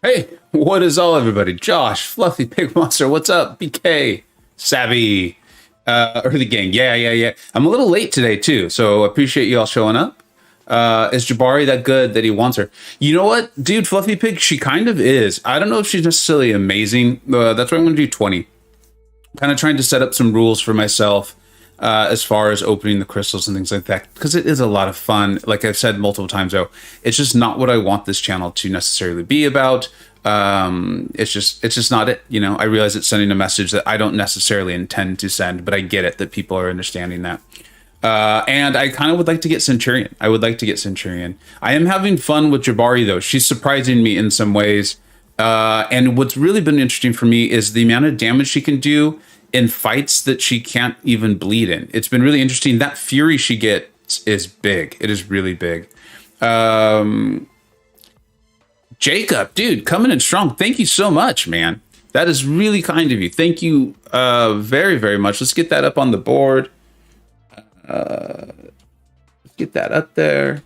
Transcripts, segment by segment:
Hey, what is all everybody? Josh, Fluffy Pig Monster, what's up? BK, Savvy, Early Gang, yeah. I'm a little late today too, so appreciate you all showing up. Is Jabari that good that he wants her? You know what, dude, Fluffy Pig, she kind of is. I don't know if she's necessarily amazing. That's why I'm going to do 20. Kind of trying to set up some rules for myself as far as opening the crystals and things like that, because it is a lot of fun. Like I've said multiple times, though, it's just not what I want this channel to necessarily be about. It's just not it. You know, I realize it's sending a message that I don't necessarily intend to send, but I get it that people are understanding that. And I kind of would like to get Centurion. I would like to get Centurion. I am having fun with Jabari, though. She's surprising me in some ways. And what's really been interesting for me is the amount of damage she can do in fights that she can't even bleed in. It's been really interesting. That fury she gets is big. It is really big. Jacob, dude, coming in strong. Thank you so much, man. That is really kind of you. Thank you very, very much. Let's get that up on the board. Let's get that up there.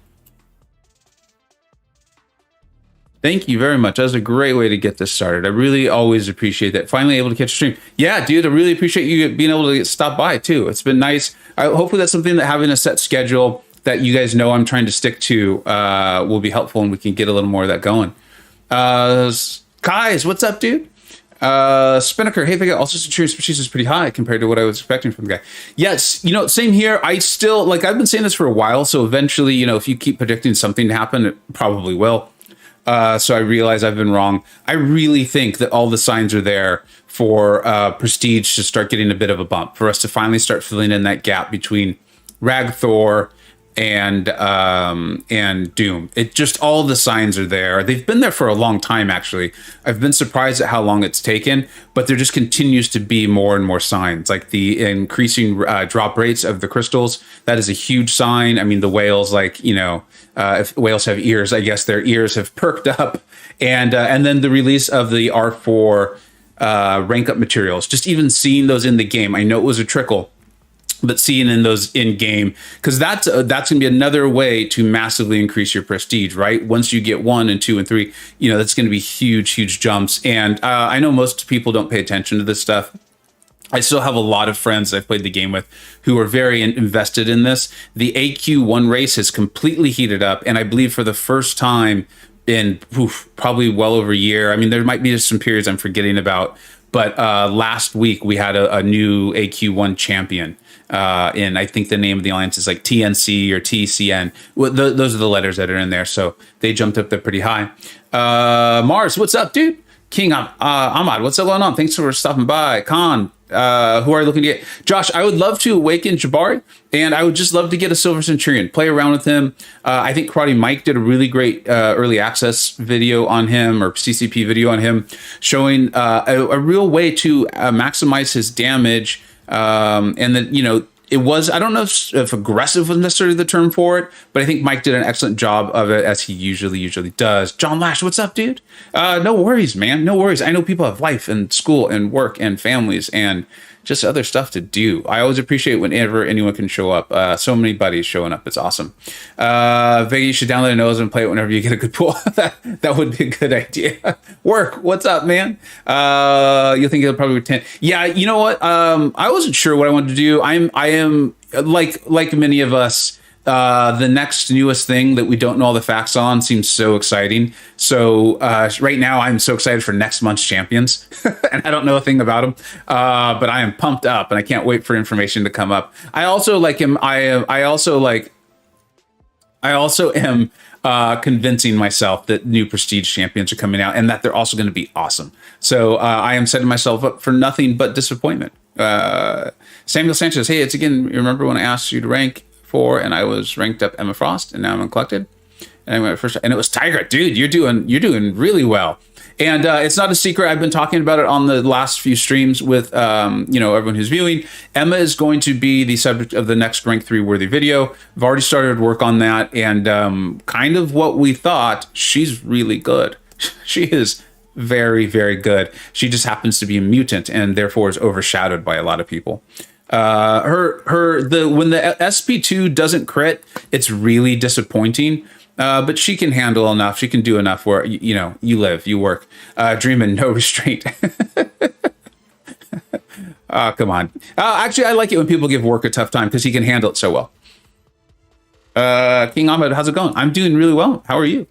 Thank you very much. That was a great way to get this started. I really always appreciate that. Finally able to catch a stream. Yeah, dude, I really appreciate you being able to stop by too. It's been nice. Hopefully that's something that having a set schedule that you guys know I'm trying to stick to will be helpful, and we can get a little more of that going. Guys, what's up, dude? Spinnaker, hey Vega, also Centurion species is pretty high compared to what I was expecting from the guy. Yes, you know, same here. I still, like, I've been saying this for a while, so eventually, you know, if you keep predicting something to happen, it probably will. So I realize I've been wrong. I really think that all the signs are there for Prestige to start getting a bit of a bump, for us to finally start filling in that gap between Rag Thor and Doom. It just, all the signs are there. They've been there for a long time, actually. I've been surprised at how long it's taken, but there just continues to be more and more signs, like the increasing drop rates of the crystals. That is a huge sign. I mean, the whales, like, you know, if whales have ears, I guess their ears have perked up. And then the release of the R4 rank up materials, just even seeing those in the game. I know it was a trickle, but seeing in those in game, because that's gonna be another way to massively increase your prestige, right? Once you get 1 and 2 and 3, you know, that's gonna be huge jumps. And I know most people don't pay attention to this stuff. I still have a lot of friends I've played the game with who are very invested in this. The AQ1 race has completely heated up, and I believe for the first time in probably well over a year. I mean, there might be just some periods I'm forgetting about, but last week we had a new AQ1 champion. And I think the name of the alliance is like TNC or TCN. Well, those are the letters that are in there. So they jumped up there pretty high. Mars, what's up, dude? King Ahmad, what's going on? Thanks for stopping by. Khan, who are you looking to get? Josh, I would love to awaken Jabari, and I would just love to get a Silver Centurion, play around with him. I think Karate Mike did a really great early access video on him, or CCP video on him, showing a real way to maximize his damage. And then, you know, it was, I don't know if aggressive was necessarily the term for it, but I think Mike did an excellent job of it, as he usually does. John Lash, what's up, dude? No worries, man. No worries. I know people have life and school and work and families and just other stuff to do. I always appreciate whenever anyone can show up. So many buddies showing up. It's awesome. Vega, you should download a nose and play it whenever you get a good pool. that would be a good idea. Work. What's up, man? You think it'll probably be 10? Yeah, you know what? I wasn't sure what I wanted to do. I am like many of us. The next newest thing that we don't know all the facts on seems so exciting. So right now I'm so excited for next month's champions, and I don't know a thing about them, but I am pumped up, and I can't wait for information to come up. I also am convincing myself that new prestige champions are coming out, and that they're also going to be awesome. So I am setting myself up for nothing but disappointment. Samuel Sanchez, hey, it's again. Remember when I asked you to rank 4 and I was ranked up Emma Frost, and now I'm uncollected, and I went first, and it was Tiger. Dude, you're doing really well. And it's not a secret. I've been talking about it on the last few streams with you know, everyone who's viewing. Emma is going to be the subject of the next rank 3 worthy video. I've already started work on that, and kind of what we thought, she's really good. She is very good. She just happens to be a mutant, and therefore is overshadowed by a lot of people. When the SP2 doesn't crit, it's really disappointing. But she can handle enough. She can do enough where, you know, you live, you work, dream in no restraint. Oh, come on. Actually, I like it when people give work a tough time because he can handle it so well. King Ahmed, how's it going? I'm doing really well. How are you?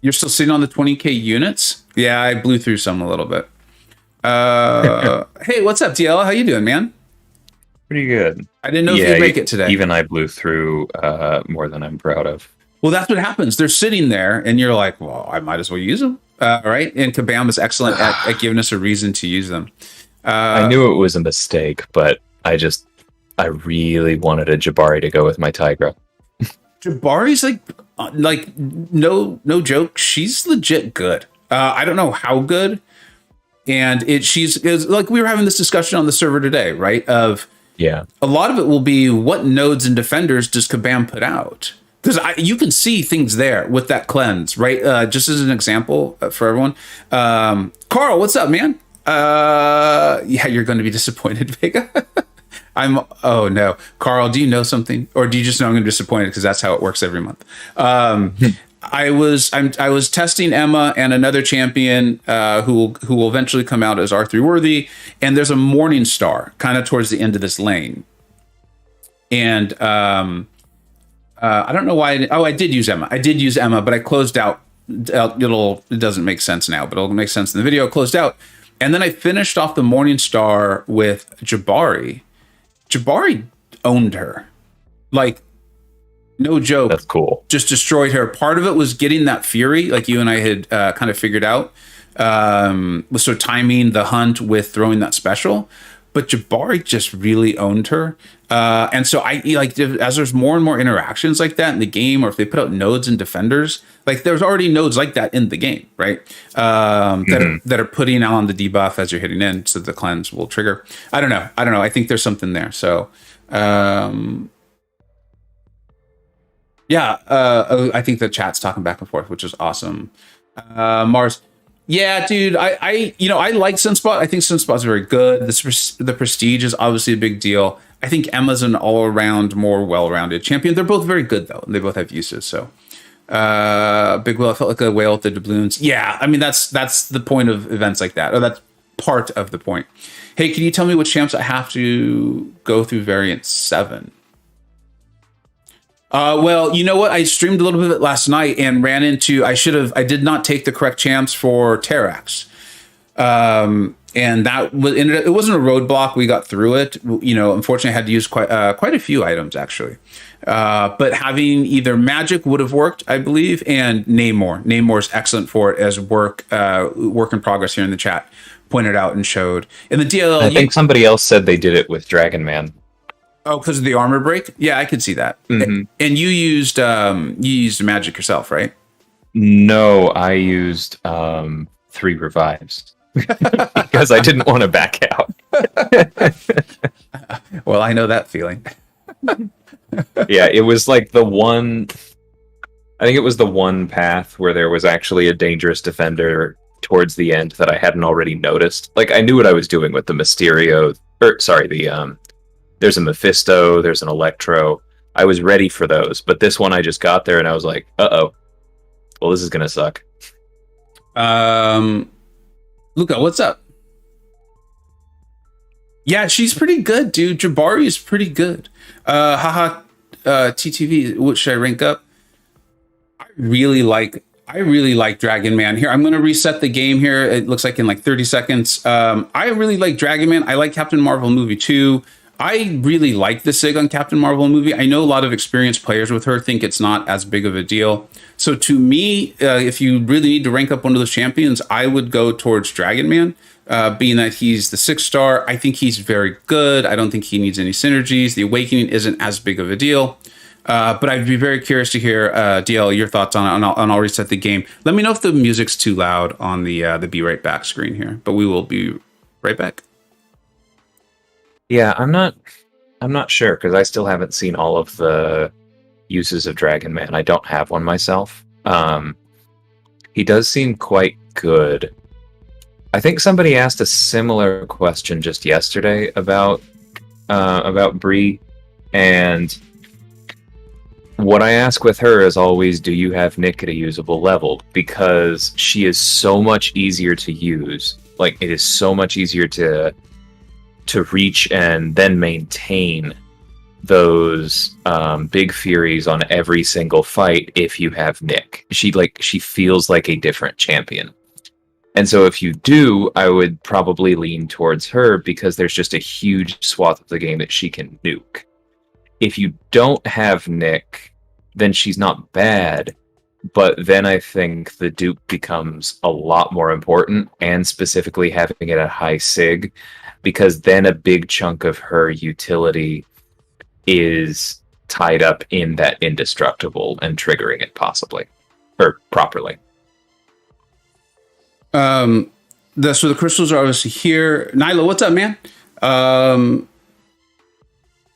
You're still sitting on the 20K units? Yeah, I blew through some a little bit. Hey, what's up, DL? How you doing, man? Pretty good. I didn't know if you'd make it today. Even I blew through more than I'm proud of. Well, that's what happens. They're sitting there, and you're like, well, I might as well use them. Right? And Kabam is excellent at giving us a reason to use them. I knew it was a mistake, but I really wanted a Jabari to go with my Tigra. Jabari's like no joke. She's legit good. I don't know how good. And it's like we were having this discussion on the server today, right? A lot of it will be what nodes and defenders does Kabam put out? Because you can see things there with that cleanse, right? Just as an example for everyone. Carl, what's up, man? Yeah, you're going to be disappointed, Vega. Oh no, Carl, do you know something, or do you just know I'm going to be disappointed because that's how it works every month? I was testing Emma and another champion who will eventually come out as R3 worthy, and there's a morning star kind of towards the end of this lane, and I don't know why. I did use Emma. I did use Emma, but I closed out. It doesn't make sense now, but it'll make sense in the video. I closed out, and then I finished off the morning star with Jabari. Jabari owned her, like no joke. That's cool. Just destroyed her. Part of it was getting that fury, like you and I had kind of figured out, was sort of timing the hunt with throwing that special. But Jabari just really owned her. And so I like, as there's more and more interactions like that in the game, or if they put out nodes and defenders, like there's already nodes like that in the game, right? That are putting on the debuff as you're hitting in, so the cleanse will trigger. I don't know. I think there's something there. So, I think the chat's talking back and forth, which is awesome. Mars. Yeah, dude, I like Sunspot. I think Sunspot's very good. The prestige is obviously a big deal. I think Emma's an all-around, more well-rounded champion. They're both very good, though, and they both have uses. So, Big Whale, I felt like a whale with the doubloons. Yeah, I mean, that's the point of events like that. Or that's part of the point. Hey, can you tell me what champs I have to go through variant 7? Well, you know what? I streamed a little bit of it last night and ran into, I did not take the correct champs for Terrax. And that it wasn't a roadblock. We got through it. You know, unfortunately I had to use quite a few items actually. But having either magic would have worked, I believe, and Namor. Namor is excellent for it as work in progress here in the chat pointed out and showed. In the DLL, I think somebody else said they did it with Dragon Man. Oh, because of the armor break? Yeah, I could see that. Mm-hmm. And you used magic yourself, right? No, I used 3 revives because I didn't want to back out. Well, I know that feeling. Yeah, it was like the one. I think it was the one path where there was actually a dangerous defender towards the end that I hadn't already noticed. Like I knew what I was doing with the Mysterio, there's a Mephisto, there's an Electro. I was ready for those, but this one I just got there and I was like, uh-oh. Well, this is gonna suck. Luca, what's up? Yeah, she's pretty good, dude. Jabari is pretty good. TTV, what should I rank up? I really like Dragon Man. Here, I'm going to reset the game here. It looks like in like 30 seconds. I really like Dragon Man. I like Captain Marvel movie too. I really like the SIG on Captain Marvel movie. I know a lot of experienced players with her think it's not as big of a deal. So to me, if you really need to rank up one of those champions, I would go towards Dragon Man, being that he's the 6-star. I think he's very good. I don't think he needs any synergies. The Awakening isn't as big of a deal. But I'd be very curious to hear, DL, your thoughts on it, and I'll reset the game. Let me know if the music's too loud on the Be Right Back screen here, but we will be right back. Yeah, I'm not sure because I still haven't seen all of the uses of Dragon Man. I don't have one myself. He does seem quite good. I think somebody asked a similar question just yesterday about Bree, and what I ask with her is always, do you have Nick at a usable level? Because she is so much easier to use. Like, it is so much easier to reach and then maintain those big Furies on every single fight if you have Nick. She feels like a different champion. And so if you do, I would probably lean towards her because there's just a huge swath of the game that she can nuke. If you don't have Nick, then she's not bad, but then I think the dupe becomes a lot more important, and specifically having it at high sig, because then a big chunk of her utility is tied up in that indestructible and triggering it possibly or properly. So the crystals are obviously here. Nyla, what's up, man?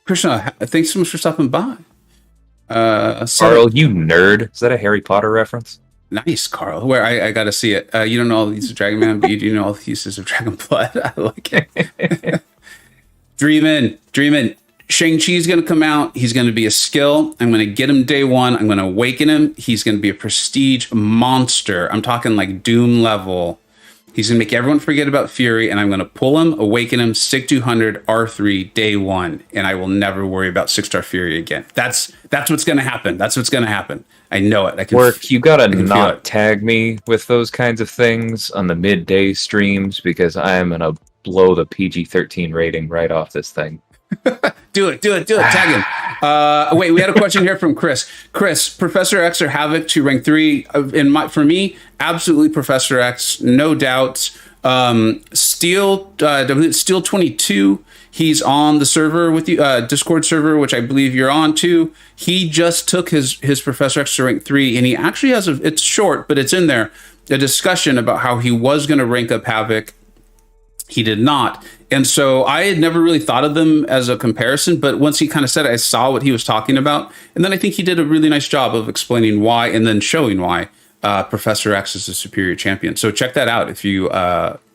Krishna, thanks so much for stopping by. Carl, you nerd. Is that a Harry Potter reference? Nice, Carl. Where I got to see it. You don't know all the uses of Dragon Man, but you do know all the uses of Dragon Blood. I like it. Dreamin'. Shang-Chi's going to come out. He's going to be a skill. I'm going to get him day one. I'm going to awaken him. He's going to be a prestige monster. I'm talking like Doom level. He's going to make everyone forget about Fury, and I'm going to pull him, awaken him, stick 200, R3, day one, and I will never worry about 6-star Fury again. That's what's going to happen. That's what's going to happen. I know it. I can Work, you got to not tag me with those kinds of things on the midday streams because I am going to blow the PG-13 rating right off this thing. Do it. Tag him. Wait, we had a question here from Chris. Chris, Professor X or Havoc to rank 3. For me, absolutely Professor X, no doubt. Steel 22. He's on the server with you, Discord server, which I believe you're on too. He just took his Professor X to rank 3, and he actually has it's short, but it's in there, a discussion about how he was going to rank up Havoc. He did not. And so I had never really thought of them as a comparison, but once he kind of said it, I saw what he was talking about. And then I think he did a really nice job of explaining why and then showing why Professor X is a superior champion. So check that out if you're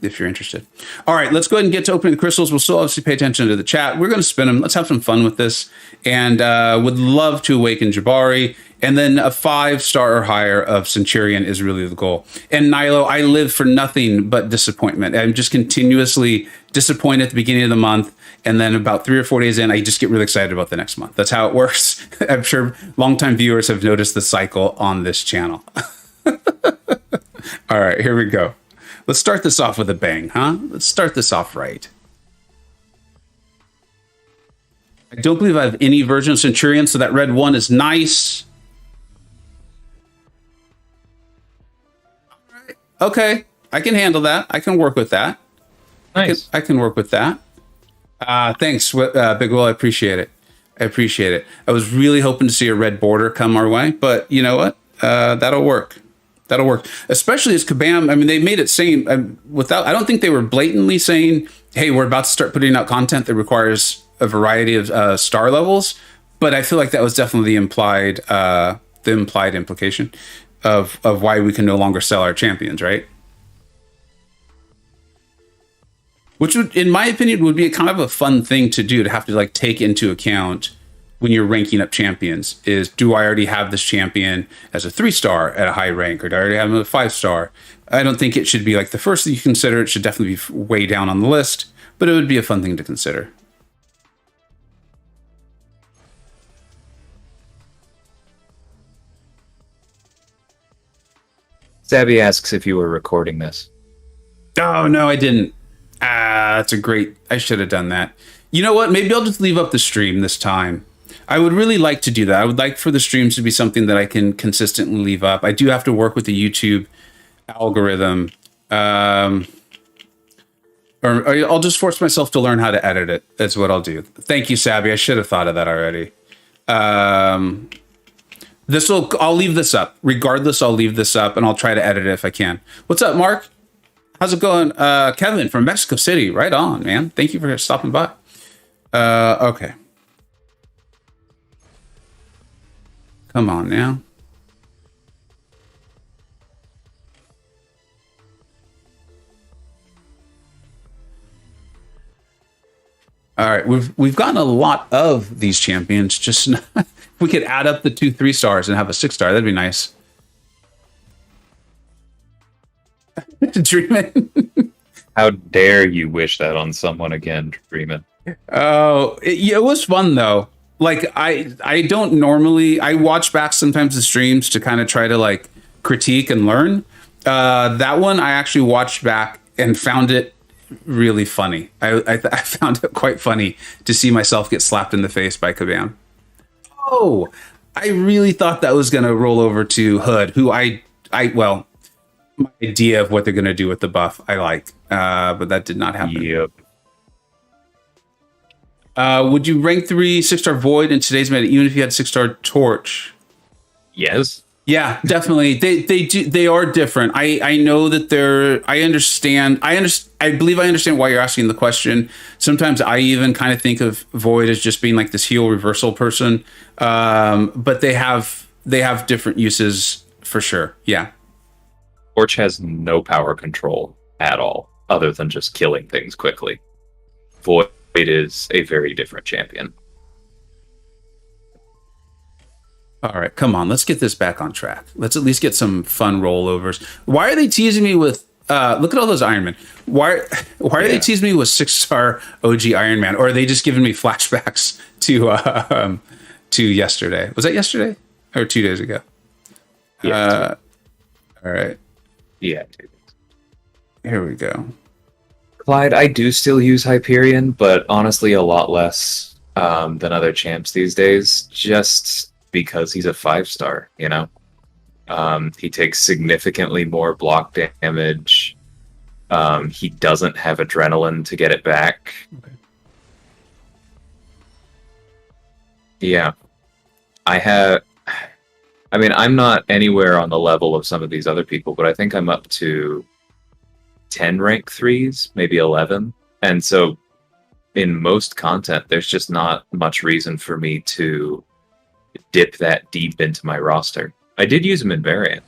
interested. All right, let's go ahead and get to opening the crystals. We'll still obviously pay attention to the chat. We're going to spin them. Let's have some fun with this. And would love to awaken Jabari. And then a 5-star or higher of Centurion is really the goal. And Nilo, I live for nothing but disappointment. I'm just continuously disappointed at the beginning of the month. And then about 3 or 4 days in, I just get really excited about the next month. That's how it works. I'm sure longtime viewers have noticed the cycle on this channel. All right, here we go. Let's start this off with a bang, huh? Let's start this off right. I don't believe I have any version of Centurion, so that red 1 is nice. Okay, I can handle that. I can work with that. Nice. I can work with that. Thanks, Big Will. I appreciate it. I was really hoping to see a red border come our way, but you know what? That'll work. Especially as Kabam. I mean, they made it saying I don't think they were blatantly saying, "Hey, we're about to start putting out content that requires a variety of star levels." But I feel like that was definitely the implied implication of why we can no longer sell our champions, right? Which would, in my opinion, would be a kind of a fun thing to do, to have to like take into account when you're ranking up champions. Is, do I already have this champion as a 3-star at a high rank, or do I already have him at a 5-star? I don't think it should be like the first that you consider. It should definitely be way down on the list, but it would be a fun thing to consider. Zabby asks if you were recording this. Oh, no, I didn't. That's a great... I should have done that. You know what? Maybe I'll just leave up the stream this time. I would really like to do that. I would like for the streams to be something that I can consistently leave up. I do have to work with the YouTube algorithm. Or I'll just force myself to learn how to edit it. That's what I'll do. Thank you, Sabby. I should have thought of that already. I'll leave this up. Regardless, I'll leave this up, and I'll try to edit it if I can. What's up, Mark? How's it going? Kevin from Mexico City. Right on, man. Thank you for stopping by. Okay. Come on now. All right, we've gotten a lot of these champions. Just not, if we could add up the 2 3-stars and have a 6-star, that'd be nice. Dreaming. How dare you wish that on someone again, Dreamin'? Oh, it was fun though. Like I don't normally, I watch back sometimes the streams to kind of try to like critique and learn. That one I actually watched back and found it really funny. I found it quite funny to see myself get slapped in the face by Kabam. Oh, I really thought that was going to roll over to Hood, who well, my idea of what they're going to do with the buff I like, but that did not happen. Yep. Would you rank 3 6-star Void in today's meta, even if you had 6-star Torch? Yes. Yeah, definitely. They are different. I know that I understand. I believe I understand why you're asking the question. Sometimes I even kind of think of Void as just being like this heal reversal person. But they have different uses for sure. Yeah. Torch has no power control at all, other than just killing things quickly. Void is a very different champion. All right, come on, let's get this back on track. Let's at least get some fun rollovers. Why are they teasing me with look at all those Iron Man? Why are they teasing me with 6-star OG Iron Man? Or are they just giving me flashbacks to yesterday? Was that yesterday or 2 days ago? Yeah. All right. Yeah. Here we go. Clyde, I do still use Hyperion, but honestly a lot less than other champs these days, just because he's a 5-star, you know? He takes significantly more block damage. He doesn't have adrenaline to get it back. Okay. Yeah. I'm not anywhere on the level of some of these other people, but I think I'm up to 10 rank 3s, maybe 11. And so in most content, there's just not much reason for me to dip that deep into my roster. I did use him in Variant,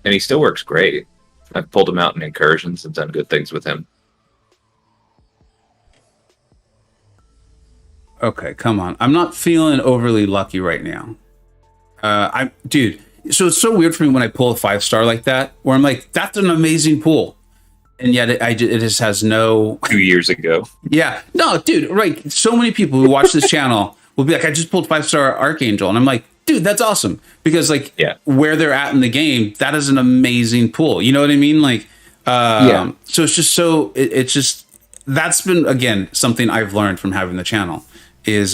and he still works great. I've pulled him out in incursions and done good things with him. Okay, come on. I'm not feeling overly lucky right now. Dude, so it's so weird for me when I pull a 5-star like that, where I'm like, that's an amazing pull. And yet it just has no... 2 years ago. Yeah. No, dude, right. So many people who watch this channel will be like, I just pulled 5-star Archangel. And I'm like, dude, that's awesome. Because like where they're at in the game, that is an amazing pull. You know what I mean? Like, so it's just it's just, that's been, again, something I've learned from having the channel is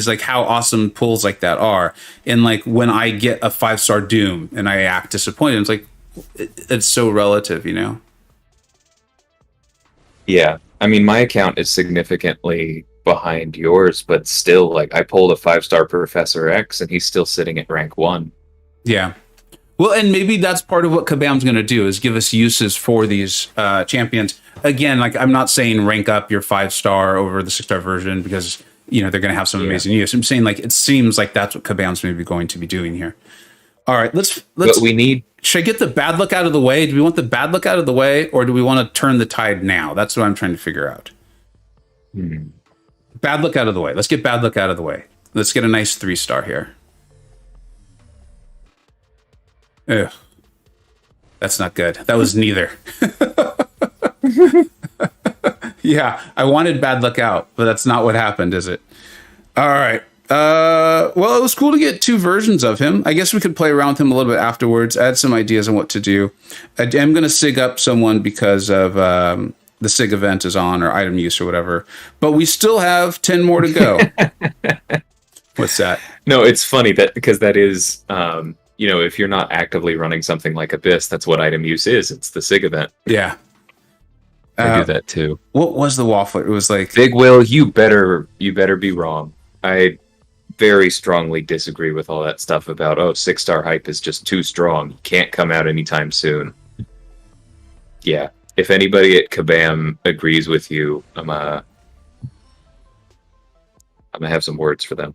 like how awesome pulls like that are. And like when I get a 5-star Doom and I act disappointed, it's like, it's so relative, you know? Yeah. I mean, my account is significantly behind yours, but still, like, I pulled a 5-star Professor X and he's still sitting at rank 1. Yeah. Well, and maybe that's part of what Kabam's going to do is give us uses for these champions. Again, like, I'm not saying rank up your 5-star over the 6-star version because, you know, they're going to have some amazing use. I'm saying, like, it seems like that's what Kabam's maybe going to be doing here. All right, let's. But we need. Should I get the bad luck out of the way? Do we want the bad luck out of the way, or do we want to turn the tide now? That's what I'm trying to figure out. Bad luck out of the way. Let's get bad luck out of the way. Let's get a nice 3-star here. Ugh. That's not good. That was neither. Yeah, I wanted bad luck out, but that's not what happened, is it? All right. Well, it was cool to get 2 versions of him. I guess we could play around with him a little bit afterwards, add some ideas on what to do. I am going to sig up someone because of the SIG event is on, or item use or whatever. But we still have 10 more to go. What's that? No, it's funny that because that is, you know, if you're not actively running something like Abyss, that's what item use is. It's the SIG event. Yeah. I do that too. What was the waffle? It was like Big Will, you better be wrong. I very strongly disagree with all that stuff about 6-star hype is just too strong. Can't come out anytime soon. Yeah. If anybody at Kabam agrees with you, I'm gonna have some words for them.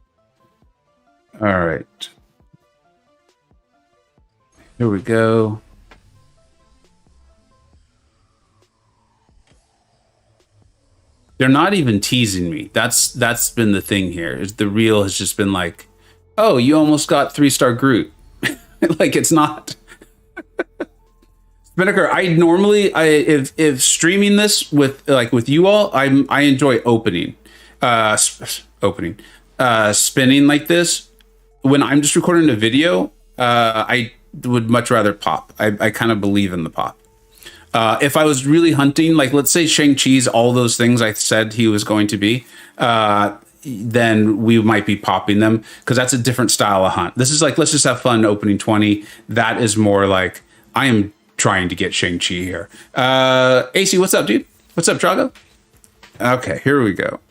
All right. Here we go. They're not even teasing me. That's been the thing here. Is the real has just been like, oh, you almost got 3-star Groot. Like it's not. Spinnaker, I normally if streaming this with you all, I enjoy opening spinning like this. When I'm just recording a video, I would much rather pop. I kind of believe in the pop. If I was really hunting, like let's say Shang-Chi's all those things I said he was going to be, then we might be popping them because that's a different style of hunt. This is like, let's just have fun opening 20. That is more like I am trying to get Shang-Chi here. AC, what's up, dude? What's up, Drago? Okay, here we go.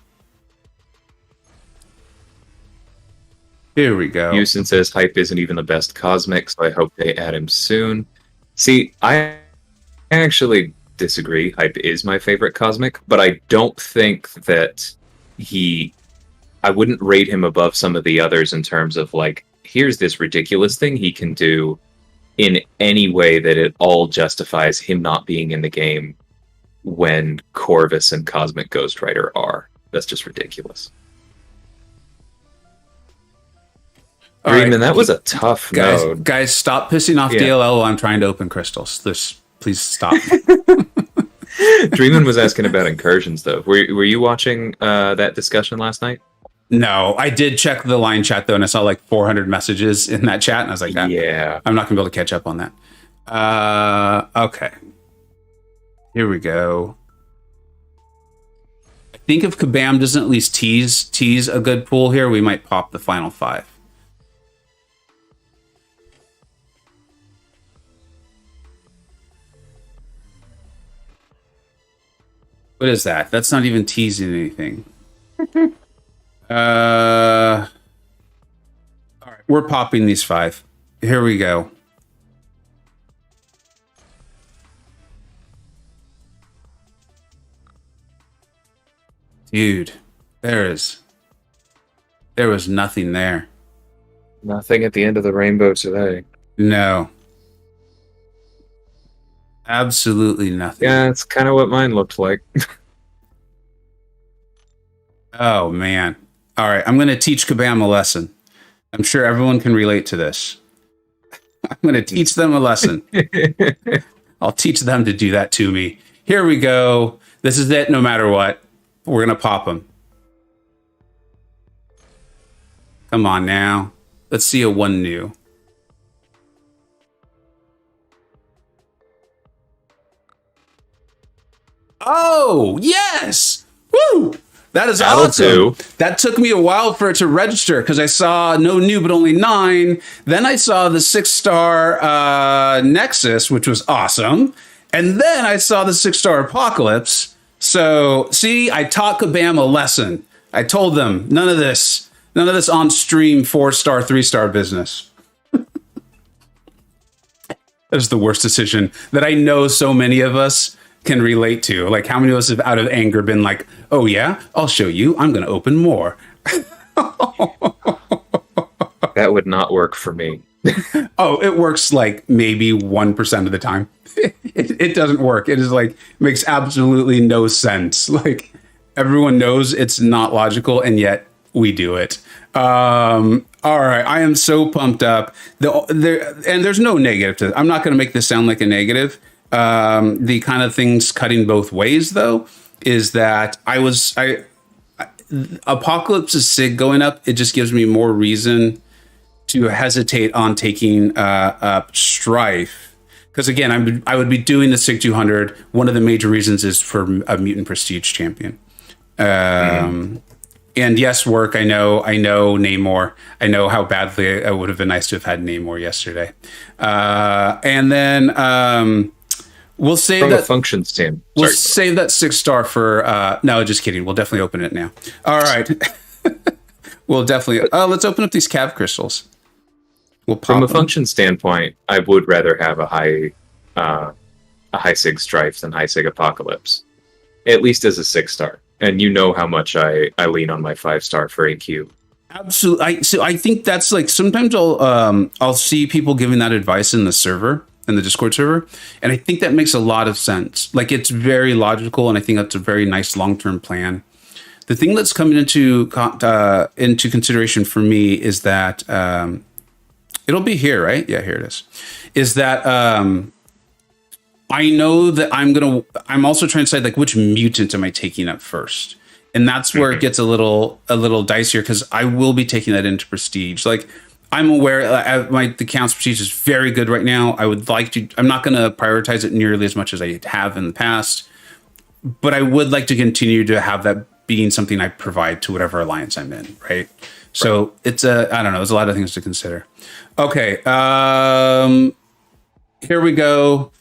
Here we go. Houston says hype isn't even the best cosmic, so I hope they add him soon. See, I actually disagree. Hype is my favorite cosmic, but I don't think that I wouldn't rate him above some of the others in terms of like, here's this ridiculous thing he can do in any way that it all justifies him not being in the game when Corvus and Cosmic Ghost Rider are. That's just ridiculous. Greenman, right. That was a tough node. Guys, stop pissing off DLL while I'm trying to open crystals. Please stop. Dreamin was asking about incursions, though. Were you watching that discussion last night? No, I did check the line chat, though, and I saw like 400 messages in that chat, and I was like, yeah, I'm not going to be able to catch up on that. Okay. Here we go. I think if Kabam doesn't at least tease a good pool here, we might pop the final 5. What is that? That's not even teasing anything. All right, we're popping these 5. Here we go. Dude, there was nothing there. Nothing at the end of the rainbow today. No. Absolutely nothing. Yeah, it's kind of what mine looked like. Oh, man. All right, I'm going to teach Kabam a lesson. I'm sure everyone can relate to this. I'm going to teach them a lesson. I'll teach them to do that to me. Here we go. This is it no matter what. We're going to pop them. Come on now. Let's see a 1 new. Oh, yes! Woo! That is awesome. That took me a while for it to register because I saw no new but only 9. Then I saw the 6-star Nexus, which was awesome. And then I saw the 6-star Apocalypse. So, see, I taught Kabam a lesson. I told them none of this on stream 4-star, 3-star business. That is the worst decision that I know so many of us can relate to. Like, how many of us have out of anger been like, oh yeah, I'll show you, I'm going to open more. That would not work for me. Oh, it works like maybe 1% of the time. It doesn't work. It is like, makes absolutely no sense. Like, everyone knows it's not logical, and yet we do it. All right, I am so pumped up. And there's no negative to it. I'm not going to make this sound like a negative. The kind of things cutting both ways, though, is that Apocalypse's SIG going up, it just gives me more reason to hesitate on taking up Strife. Because again, I would be doing the SIG 200. One of the major reasons is for a Mutant Prestige champion. And yes, work. I know Namor. I know how badly it would have been nice to have had Namor yesterday. And then we'll save from that a functions team. We'll save that 6-star for. No, just kidding. We'll definitely open it now. All right. We'll definitely. Let's open up these cav crystals. We'll pop from a them. function standpoint, I would rather have a high SIG Strife than high SIG Apocalypse, at least as a 6-star. And you know how much I lean on my 5-star for AQ. Absolutely. So I think that's like sometimes I'll see people giving that advice in the server, in the Discord server, and I think that makes a lot of sense. Like, it's very logical, and I think that's a very nice long-term plan. The thing that's coming into consideration for me is that it'll be here, right? Yeah, here it is. Is that I know that I'm also trying to decide, like, which mutant am I taking up first, and that's where it gets a little dicier, because I will be taking that into prestige. Like, I'm aware the count's prestige is very good right now. I would like to. I'm not going to prioritize it nearly as much as I have in the past, but I would like to continue to have that being something I provide to whatever alliance I'm in, right? So it's I don't know. There's a lot of things to consider. Okay, here we go.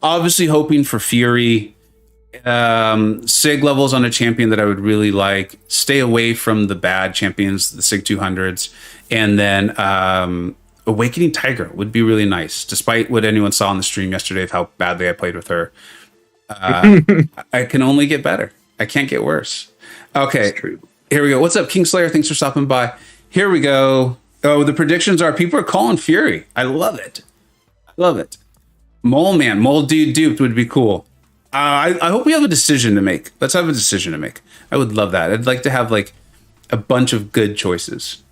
Obviously hoping for Fury. Sig levels on a champion that I would really like. Stay away from the bad champions, the Sig 200s. And then Awakening Tiger would be really nice, despite what anyone saw on the stream yesterday of how badly I played with her. I can only get better. I can't get worse. Okay, here we go. What's up, Kingslayer? Thanks for stopping by. Here we go. Oh, the predictions are, people are calling Fury. I love it. I love it. Mole Dude duped would be cool. I hope we have a decision to make. Let's have a decision to make. I would love that. I'd like to have, like, a bunch of good choices.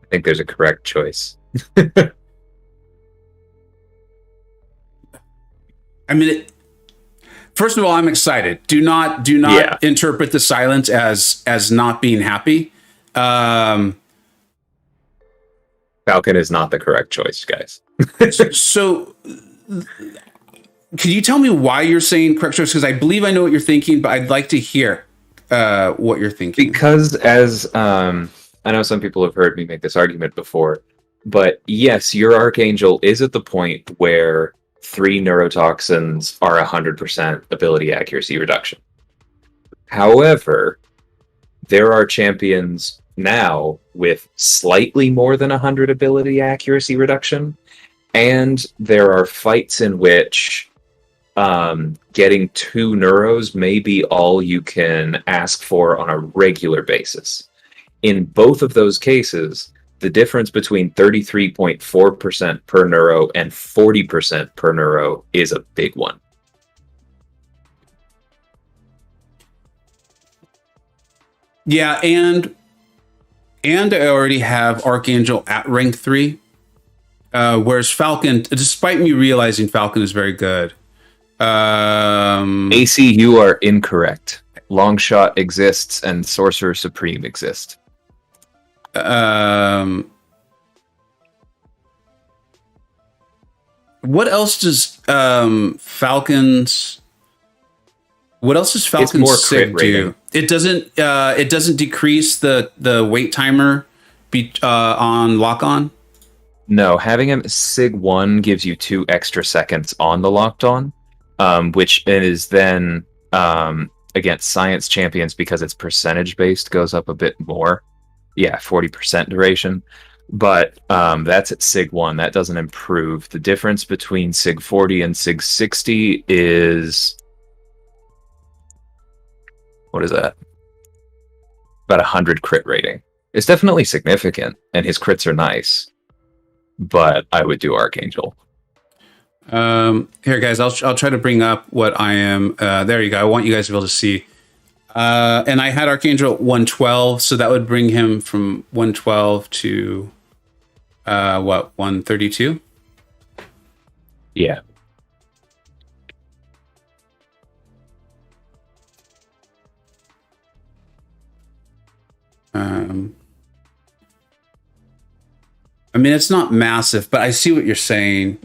I think there's a correct choice. I mean, first of all, I'm excited. Do not interpret the silence as not being happy. Falcon is not the correct choice, guys. So, can you tell me why you're saying correct choice? Because I believe I know what you're thinking, but I'd like to hear what you're thinking. Because as I know some people have heard me make this argument before, but yes, your Archangel is at the point where 3 neurotoxins are 100% ability accuracy reduction. However, there are champions now with slightly more than 100 ability accuracy reduction, and there are fights in which getting 2 neuros may be all you can ask for on a regular basis. In both of those cases, the difference between 33.4% per neuro and 40% per neuro is a big one. Yeah, and I already have Archangel at rank 3, whereas Falcon, despite me realizing Falcon is very good. AC, you are incorrect. Longshot exists and Sorcerer Supreme exist. What else does Falcon's Sig do? It doesn't decrease the wait timer on lock on. No, having him Sig 1 gives you 2 extra seconds on the locked on, which is then against science champions, because it's percentage based, goes up a bit more. Yeah, 40% duration. But that's at Sig 1. That doesn't improve. The difference between Sig 40 and Sig 60 is... what is that? About 100 crit rating. It's definitely significant, and his crits are nice. But I would do Archangel. Here, guys, I'll try to bring up what I am. There you go. I want you guys to be able to see. And I had Archangel at 112, so that would bring him from 112 to 132? Yeah. I mean, it's not massive, but I see what you're saying.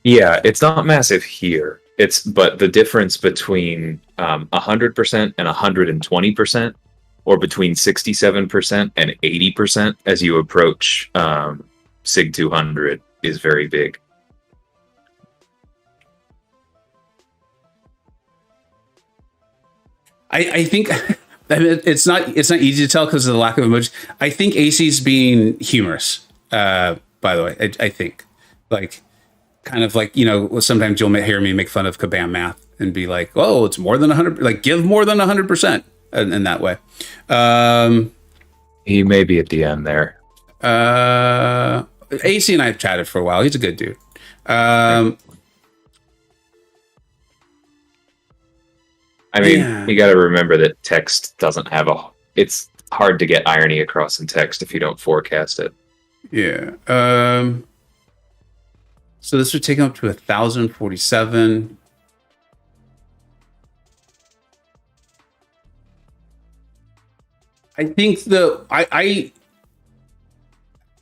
Yeah, it's not massive here. But the difference between 100% and 120%, or between 67% and 80% as you approach Sig 200 is very big. I think it's not easy to tell because of the lack of emojis. I think AC's being humorous. By the way, I think, like, kind of like, sometimes you'll hear me make fun of Kabam math and be like, "Oh, it's more than 100." Like, give more than 100% in that way. He may be a DM there. AC and I have chatted for a while. He's a good dude. I mean, yeah. you got to remember that text doesn't have it's hard to get irony across in text if you don't forecast it. Yeah. So this would take him up to 1,047. I think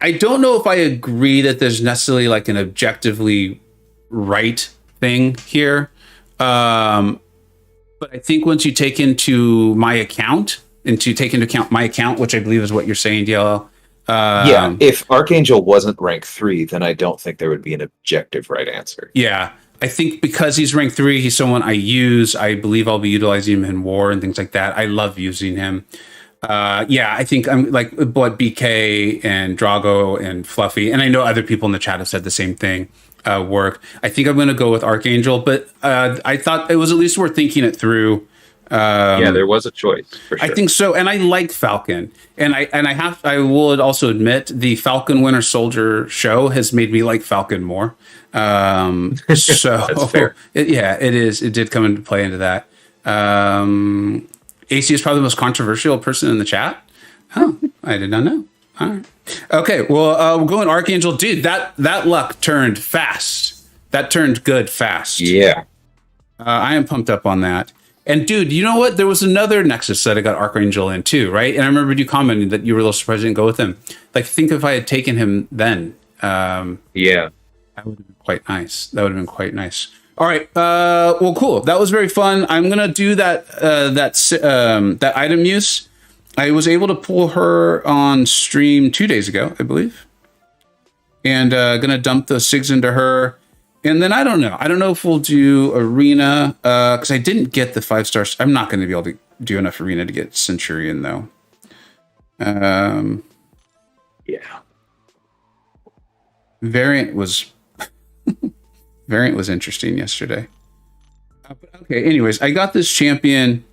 I don't know if I agree that there's necessarily like an objectively right thing here. But I think once you take into my account, my account, which I believe is what you're saying, DLL. Yeah, if Archangel wasn't rank 3, then I don't think there would be an objective right answer. Yeah, I think because he's rank 3, he's someone I use. I believe I'll be utilizing him in war and things like that. I love using him. Yeah, I think I'm like what BK and Drago and Fluffy, and I know other people in the chat have said the same thing. Work. I think I'm going to go with Archangel, but I thought it was at least worth thinking it through. Yeah, there was a choice for sure. I think so, and I like Falcon, and I will also admit the Falcon Winter Soldier show has made me like Falcon more. So That's fair. It is. It did come into play into that. AC is probably the most controversial person in the chat. Oh, I did not know. All right. Okay, well, we're going Archangel. Dude, that luck turned fast. That turned good fast. Yeah. I am pumped up on that. And dude, you know what? There was another Nexus that I got Archangel in too, right? And I remember you commenting that you were a little surprised I didn't go with him. Like, think if I had taken him then. Yeah. That would have been quite nice. All right. Well, cool. That was very fun. I'm gonna do that item use. I was able to pull her on stream 2 days ago, I believe, and gonna dump those SIGs into her. And then I don't know. I don't know if we'll do arena because I didn't get the 5 stars. I'm not going to be able to do enough arena to get Centurion though. Yeah. Variant was interesting yesterday. Okay. Anyways, I got this champion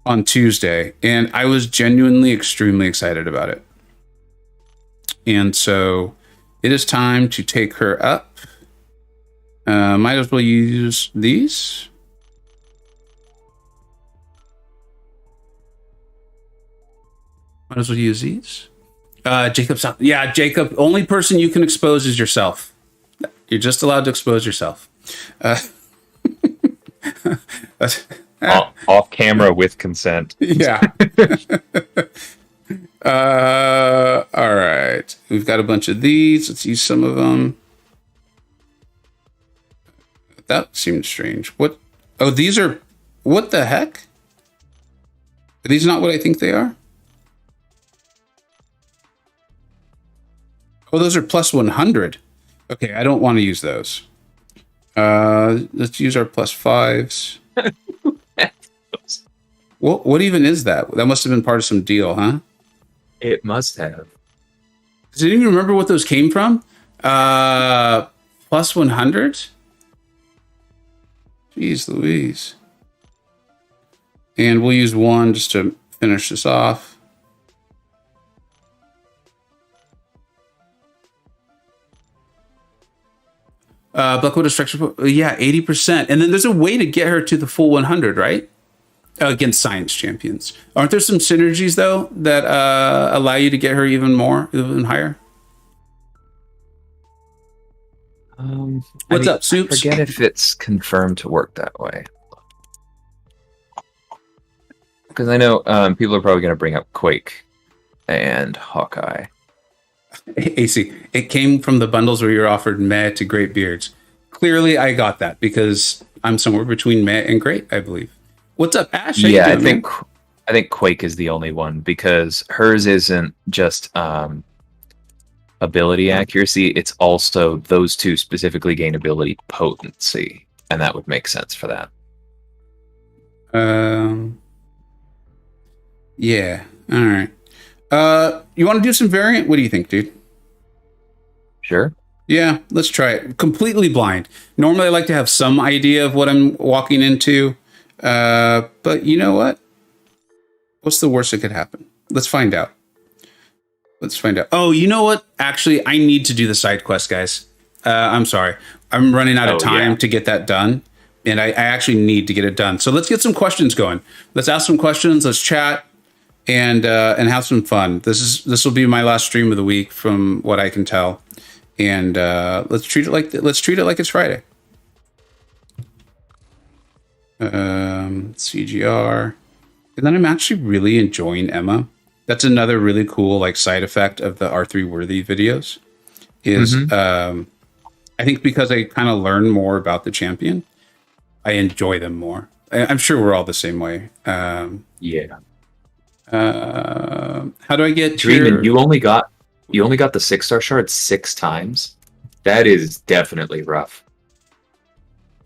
on Tuesday, and I was genuinely extremely excited about it. And so it is time to take her up. Might as well use these. Jacob's up. Yeah, Jacob, only person you can expose is yourself. You're just allowed to expose yourself. Off camera with consent. Yeah. All right. We've got a bunch of these. Let's use some of them. That seems strange. What? Oh, these are... What the heck? Are these not what I think they are? Oh, those are plus 100. Okay, I don't want to use those. Let's use our plus 5s. What even is that? That must have been part of some deal, huh? It must have. Does anyone remember what those came from? Plus 100? Jeez Louise. And we'll use one just to finish this off. Blackwood Destruction, yeah, 80%. And then there's a way to get her to the full 100, right? Against Science Champions. Aren't there some synergies, though, that allow you to get her even higher? What's up, Soups? I forget if it's confirmed to work that way. Because I know people are probably going to bring up Quake and Hawkeye. AC, it came from the bundles where you're offered meh to great beards. Clearly, I got that because I'm somewhere between meh and great, I believe. What's up, Ash? Yeah, I think Quake is the only one because hers isn't just ability accuracy. It's also those two specifically gain ability potency, and that would make sense for that. Yeah. All right. You want to do some variant? What do you think, dude? Sure. Yeah, let's try it. Completely blind. Normally, I like to have some idea of what I'm walking into. But you know what? What's the worst that could happen? Let's find out. Let's find out. Oh, you know what? Actually, I need to do the side quest, guys. I'm sorry. I'm running out of time to get that done. And I actually need to get it done. So let's get some questions going. Let's ask some questions. Let's chat and have some fun. This will be my last stream of the week, from what I can tell. And let's treat it like it's Friday. CGR, and then I'm actually really enjoying Emma. That's another really cool like side effect of the R3 Worthy videos. Is I think because I kind of learn more about the champion, I enjoy them more. I'm sure we're all the same way. Yeah. How do I get Dreamin', you only got the 6-star shard 6 times? That is definitely rough.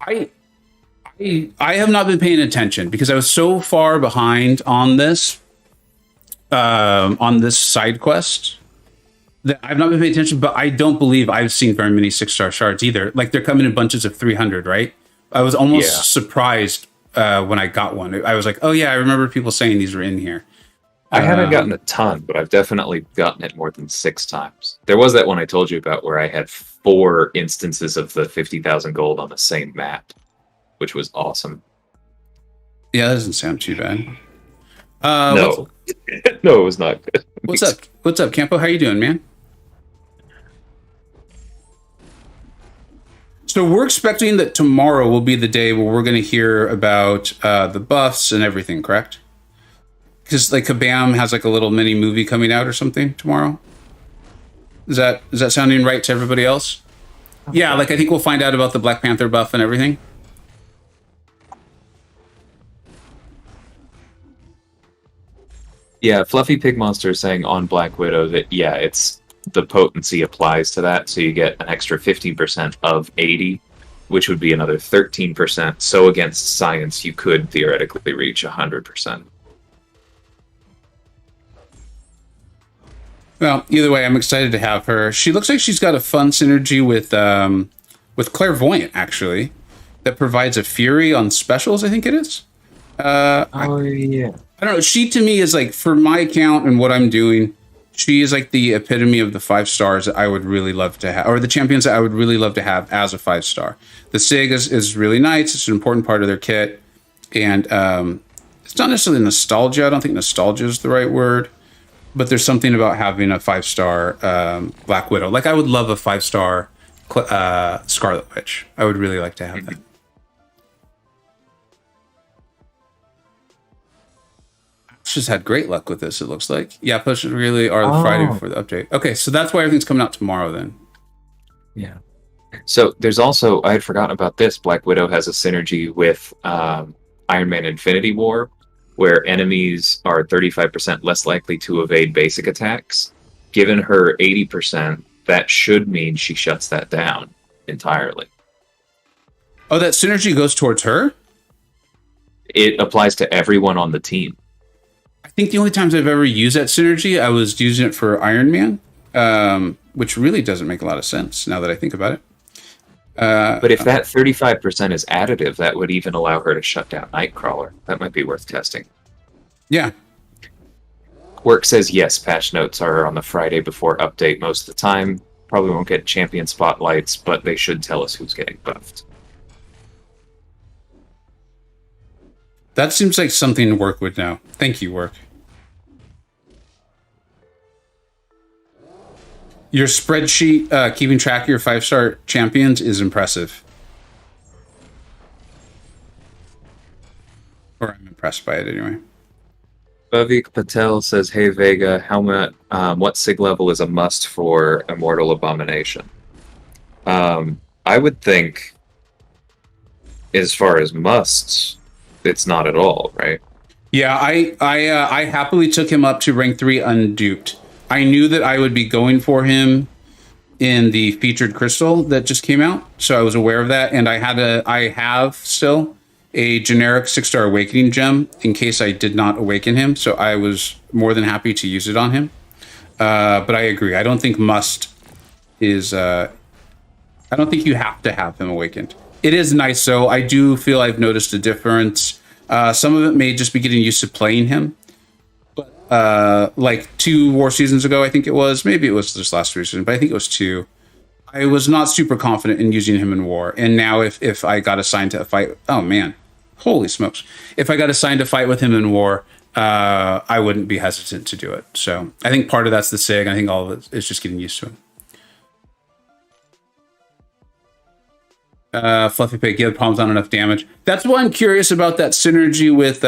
I have not been paying attention because I was so far behind on this side quest that I've not been paying attention, but I don't believe I've seen very many 6-star shards either. Like they're coming in bunches of 300, right? I was almost surprised when I got one. I was like, oh yeah, I remember people saying these were in here. I haven't gotten a ton, but I've definitely gotten it more than 6 times. There was that one I told you about where I had 4 instances of the 50,000 gold on the same map, which was awesome. Yeah, that doesn't sound too bad. No, no, it was not good. What's up, Campo? How you doing, man? So we're expecting that tomorrow will be the day where we're going to hear about the buffs and everything, correct? Because like Kabam has like a little mini movie coming out or something tomorrow. Is that sounding right to everybody else? Okay. Yeah, like I think we'll find out about the Black Panther buff and everything. Yeah, Fluffy Pig Monster is saying on Black Widow that it's the potency applies to that, so you get an extra 15% of 80, which would be another 13%. So against science, you could theoretically reach 100%. Well, either way, I'm excited to have her. She looks like she's got a fun synergy with Clairvoyant, actually, that provides a Fury on specials, I think it is. Yeah. I don't know. She, to me, is like, for my account and what I'm doing, she is like the epitome of the 5 stars that I would really love to have, or the champions that I would really love to have as a 5-star. The SIG is really nice. It's an important part of their kit. And it's not necessarily nostalgia. I don't think nostalgia is the right word. But there's something about having a 5-star Black Widow. Like, I would love a 5-star Scarlet Witch. I would really like to have that. Just had great luck with this, it looks like. Yeah, push really are the Friday before the update. Okay, so that's why everything's coming out tomorrow then. Yeah. So there's also, I had forgotten about this, Black Widow has a synergy with Iron Man Infinity War, where enemies are 35% less likely to evade basic attacks. Given her 80%, that should mean she shuts that down entirely. Oh, that synergy goes towards her? It applies to everyone on the team. I think the only times I've ever used that synergy, I was using it for Iron Man, which really doesn't make a lot of sense now that I think about it. But if that 35% is additive, that would even allow her to shut down Nightcrawler. That might be worth testing. Yeah. Work says yes, patch notes are on the Friday before update most of the time. Probably won't get champion spotlights, but they should tell us who's getting buffed. That seems like something Work would know. Thank you, Work. Your spreadsheet keeping track of your 5-star champions is impressive. Or I'm impressed by it anyway. Bhavik Patel says, hey Vega, helmet, what SIG level is a must for Immortal Abomination? I would think, as far as musts, it's not at all, right? Yeah, I happily took him up to rank 3 unduped. I knew that I would be going for him in the featured crystal that just came out, so I was aware of that, and I have still a generic 6-star awakening gem in case I did not awaken him, so I was more than happy to use it on him. But I agree. I don't think must is... I don't think you have to have him awakened. It is nice, though. I do feel I've noticed a difference. Some of it may just be getting used to playing him. But like 2 war seasons ago, I think it was. Maybe it was this last season, but I think it was 2. I was not super confident in using him in war. And now if I got assigned to a fight, oh man, holy smokes. If I got assigned to fight with him in war, I wouldn't be hesitant to do it. So I think part of that's the SIG. I think all of it is just getting used to him. Fluffy Pig, give palms not enough damage. That's why I'm curious about that synergy with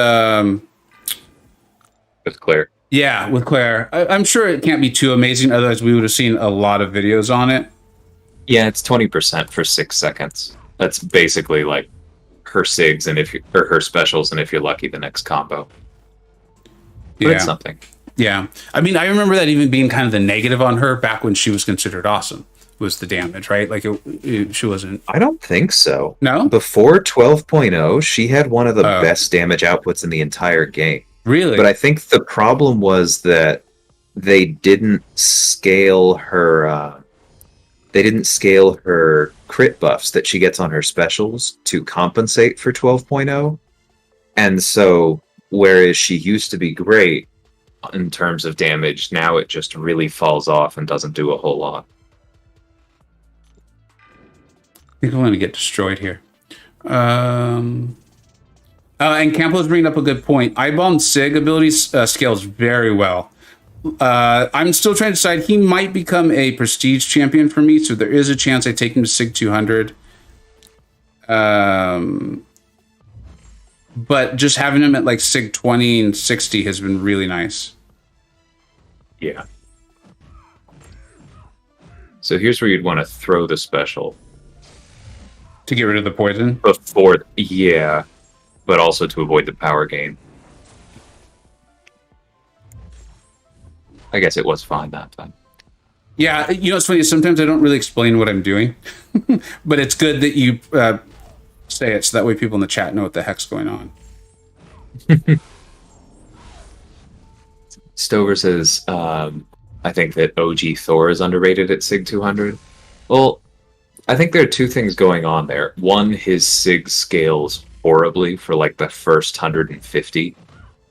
Claire. Yeah, with Claire. I'm sure it can't be too amazing, otherwise we would have seen a lot of videos on it. Yeah, it's 20% for 6 seconds. That's basically like her SIGs and or her specials, and if you're lucky, the next combo. But it's something. Yeah. I mean, I remember that even being kind of the negative on her back when she was considered awesome, was the damage, right? Like, she wasn't... I don't think so. No? Before 12.0, she had one of the best damage outputs in the entire game. Really? But I think the problem was that they didn't scale her... they didn't scale her crit buffs that she gets on her specials to compensate for 12.0. And so, whereas she used to be great in terms of damage, now it just really falls off and doesn't do a whole lot. I think I'm going to get destroyed here. And Campo's bringing up a good point. Ibom SIG ability scales very well. I'm still trying to decide. He might become a prestige champion for me, so there is a chance I take him to SIG 200. But just having him at like SIG 20 and 60 has been really nice. Yeah. So here's where you'd want to throw the special. To get rid of the poison? Before, yeah. But also to avoid the power gain. I guess it was fine that time. Yeah, you know, it's funny. Sometimes I don't really explain what I'm doing. But it's good that you say it, so that way people in the chat know what the heck's going on. Stover says, I think that OG Thor is underrated at SIG 200. Well, I think there are two things going on there. One, his SIG scales horribly for like the first 150.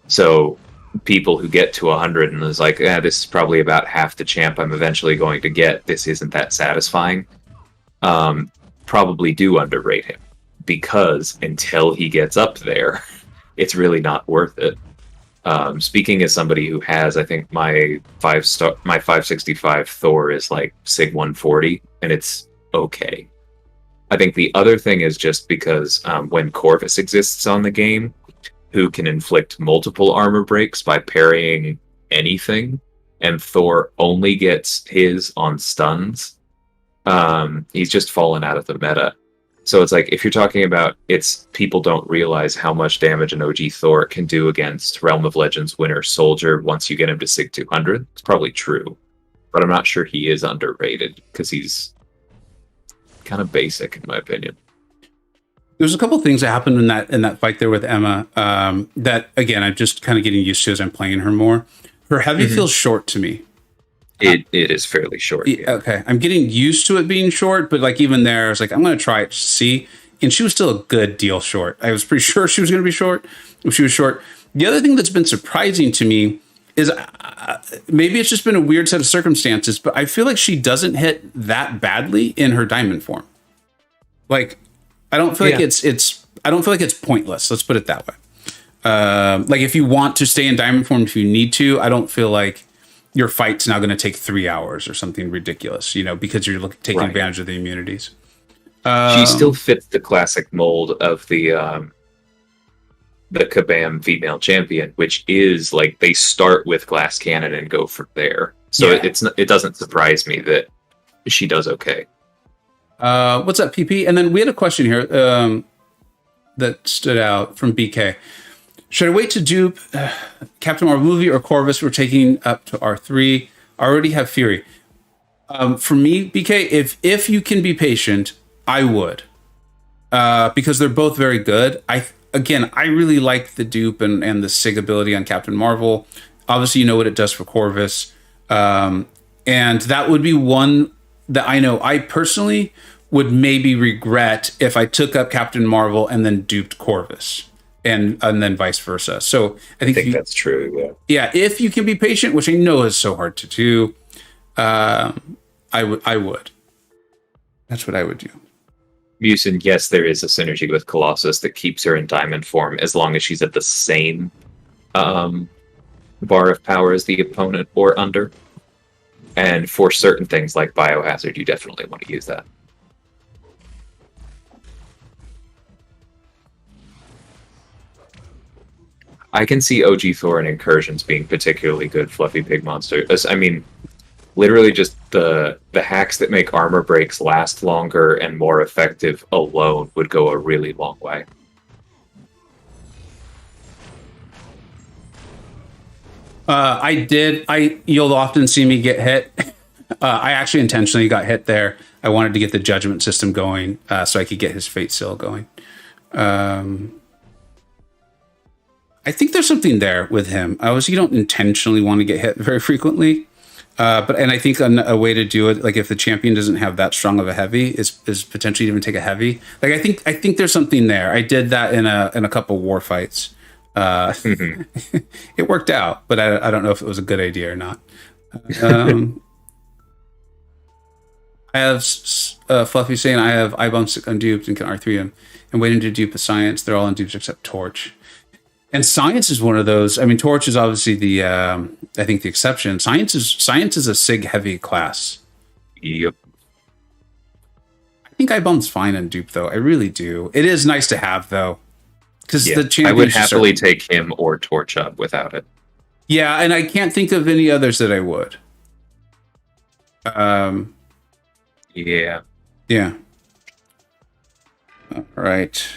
So people who get to 100 and is like, this is probably about half the champ I'm eventually going to get. This isn't that satisfying. Probably do underrate him, because until he gets up there, it's really not worth it. Speaking as somebody who has, I think my 565 Thor is like SIG 140, and it's okay. I think the other thing is just because when Corvus exists on the game, who can inflict multiple armor breaks by parrying anything, and Thor only gets his on stuns, he's just fallen out of the meta. So it's like, if you're talking about people don't realize how much damage an OG Thor can do against Realm of Legends winner Soldier once you get him to SIG 200, it's probably true. But I'm not sure he is underrated, because he's kind of basic in my opinion. There's a couple things that happened in that fight there with Emma that, again, I'm just kind of getting used to as I'm playing her more. Her heavy feels short to me. It is fairly short. Yeah. Okay, I'm getting used to it being short, but like even there, I was like, I'm going to try it to see. And she was still a good deal short. I was pretty sure she was going to be short. She was short. The other thing that's been surprising to me is maybe it's just been a weird set of circumstances, but I feel like she doesn't hit that badly in her diamond form. Like, I don't feel like I don't feel like it's pointless. Let's put it that way. Like, if you want to stay in diamond form, if you need to, I don't feel like your fight's now going to take 3 hours or something ridiculous, because you're taking advantage of the immunities. She still fits the classic mold of the Kabam female champion, which is like they start with glass cannon and go from there. So it doesn't surprise me that she does okay. What's up, PP? And then we had a question here that stood out from BK. Should I wait to dupe Captain Marvel movie or Corvus? We're taking up to R3. I already have Fury. For me, BK, if you can be patient, I would. Because they're both very good. I really like the dupe and the SIG ability on Captain Marvel. Obviously, you know what it does for Corvus. And that would be one that I know I personally would maybe regret if I took up Captain Marvel and then duped Corvus. and then vice versa. So I think that's true. Yeah, if you can be patient, which I know is so hard to do, I would. That's what I would do. Musin, yes, there is a synergy with Colossus that keeps her in diamond form as long as she's at the same bar of power as the opponent or under. And for certain things like Biohazard, you definitely want to use that. I can see OG Thor and Incursions being particularly good fluffy pig monsters. I mean, literally just the hacks that make armor breaks last longer and more effective alone would go a really long way. You'll often see me get hit. I actually intentionally got hit there. I wanted to get the judgment system going so I could get his fate seal going. I think there's something there with him. You don't intentionally want to get hit very frequently. But I think a way to do it, like if the champion doesn't have that strong of a heavy, is potentially even take a heavy. Like I think there's something there. I did that in a couple war fights. It worked out, but I don't know if it was a good idea or not. I have Fluffy saying I have I-Bomb unduped and can R3 him and waiting to dupe a Science. They're all unduped except Torch. And Science is one of those. I mean, Torch is obviously I think the exception. Science is a Sig heavy class. Yep. I think I-Bomb's fine on dupe though. I really do. It is nice to have though, because the champion. I would happily take him or Torch up without it. Yeah, and I can't think of any others that I would. Yeah. Yeah. All right.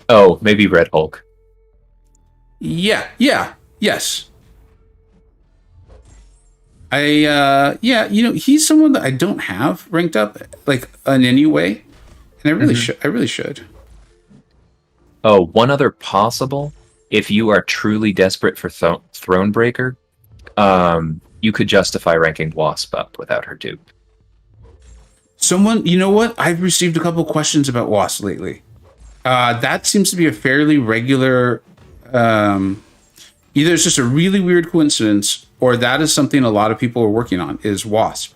Oh, maybe Red Hulk. Yeah. Yes. He's someone that I don't have ranked up like in any way, and I really should. Oh, one other possible. If you are truly desperate for Thronebreaker, you could justify ranking Wasp up without her dupe. Someone, you know what? I've received a couple questions about Wasp lately. That seems to be a fairly regular. Either it's just a really weird coincidence, or that is something a lot of people are working on. Is Wasp?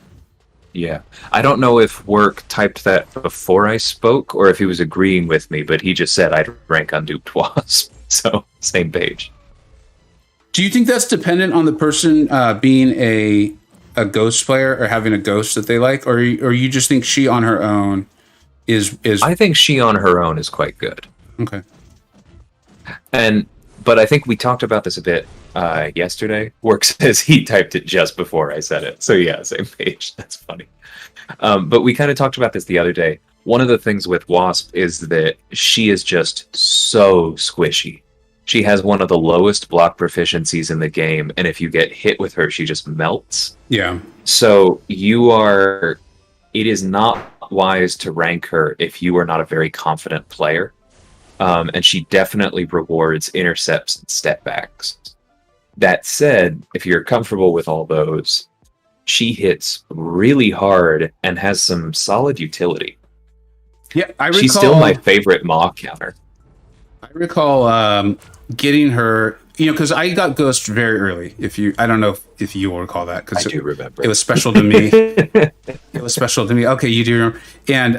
Yeah, I don't know if Work typed that before I spoke, or if he was agreeing with me, but he just said I'd rank unduped Wasp. So same page. Do you think that's dependent on the person being a ghost player or having a ghost that they like, or you just think she on her own is? I think she on her own is quite good. Okay. But I think we talked about this a bit yesterday. Work says he typed it just before I said it. So yeah, same page. That's funny. But we kind of talked about this the other day. One of the things with Wasp is that she is just so squishy. She has one of the lowest block proficiencies in the game, and if you get hit with her, she just melts. Yeah. So it is not wise to rank her if you are not a very confident player. And she definitely rewards intercepts and step backs. That said, if you're comfortable with all those, she hits really hard and has some solid utility. Yeah, I recall, she's still my favorite Maw counter. I recall getting her, because I got Ghost very early. I don't know if you will recall that, because I do remember. It was special to me. It was special to me. Okay, you do remember. And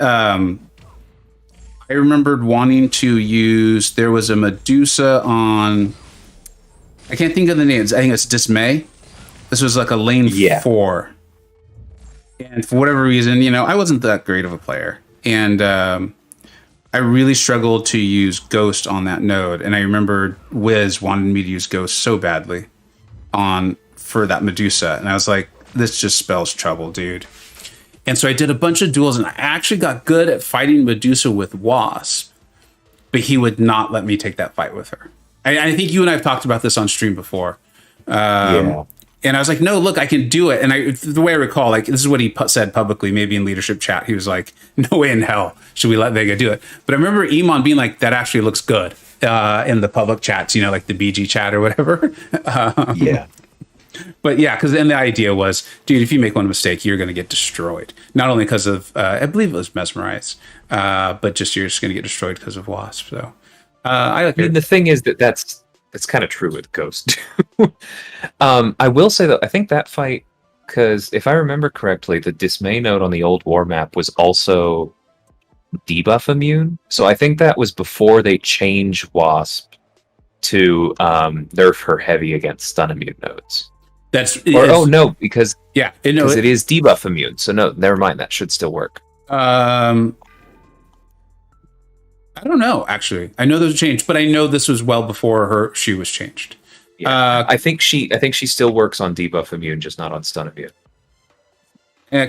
I remembered wanting to use. There was a Medusa on. I can't think of the names. I think it's Dismay. This was like a lane 4. And for whatever reason, I wasn't that great of a player. And I really struggled to use Ghost on that node. And I remember Wiz wanted me to use Ghost so badly for that Medusa. And I was like, this just spells trouble, dude. And so I did a bunch of duels, and I actually got good at fighting Medusa with Wasp. But he would not let me take that fight with her. I think you and I have talked about this on stream before. Yeah. And I was like, no, look, I can do it. And the way I recall, like, this is what he said publicly, maybe in leadership chat. He was like, no way in hell should we let Vega do it. But I remember Iman being like, that actually looks good in the public chats, like the BG chat or whatever. Yeah. But yeah, because then the idea was, dude, if you make one mistake, you're going to get destroyed. Not only because of, I believe it was Mesmerize, but just you're just going to get destroyed because of Wasp. So I like I mean, it. the thing is that's kind of true with Ghost. I will say that I think that fight, because if I remember correctly, the Dismay node on the old war map was also debuff immune. So I think that was before they changed Wasp to nerf her heavy against stun immune nodes. Oh no, because yeah, it is debuff immune. So no, never mind. That should still work. I don't know. Actually, I know there's a change, but I know this was well before she was changed. Yeah, I think she still works on debuff immune, just not on stun immune.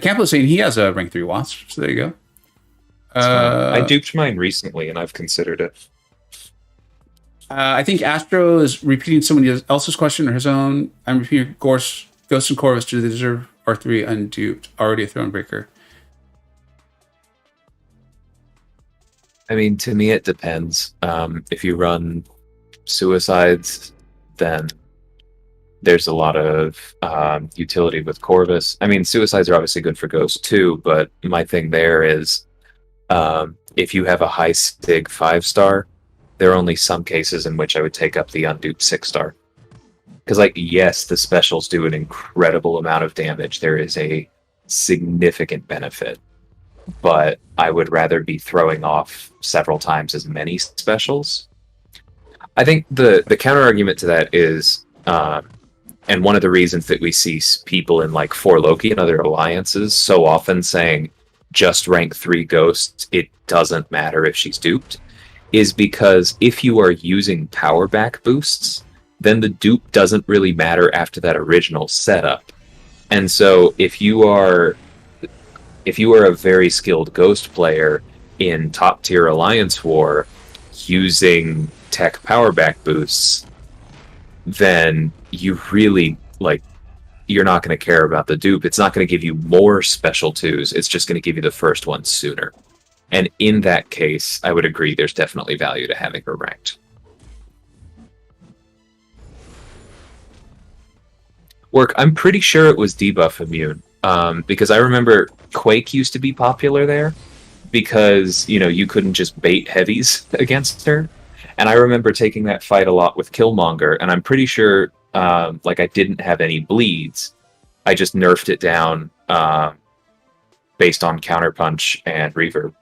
Campbell's saying he has a rank 3 Wasp, so there you go. I duped mine recently, and I've considered it. I think Astro is repeating somebody else's question or his own. I'm repeating Ghost and Corvus. Do they deserve R3 unduped? Already a Thronebreaker. I mean, to me, it depends. If you run Suicides, then there's a lot of utility with Corvus. I mean, Suicides are obviously good for Ghost too, but my thing there is if you have a high Sig 5-star, there are only some cases in which I would take up the unduped 6-star. Because, like, yes, the specials do an incredible amount of damage. There is a significant benefit. But I would rather be throwing off several times as many specials. I think the counter-argument to that is, and one of the reasons that we see people in, like, 4 Loki and other alliances so often saying, just rank 3 Ghosts, it doesn't matter if she's duped, is because if you are using power back boosts, then the dupe doesn't really matter after that original setup. And so if you are a very skilled Ghost player in top tier Alliance War using tech power back boosts, then you really, like, you're not going to care about the dupe. It's not going to give you more special 2s. It's just going to give you the first one sooner. And in that case, I would agree there's definitely value to having her ranked. Work, I'm pretty sure it was debuff immune. Because I remember Quake used to be popular there because, you couldn't just bait heavies against her. And I remember taking that fight a lot with Killmonger, and I'm pretty sure I didn't have any bleeds. I just nerfed it down based on counterpunch and reverb.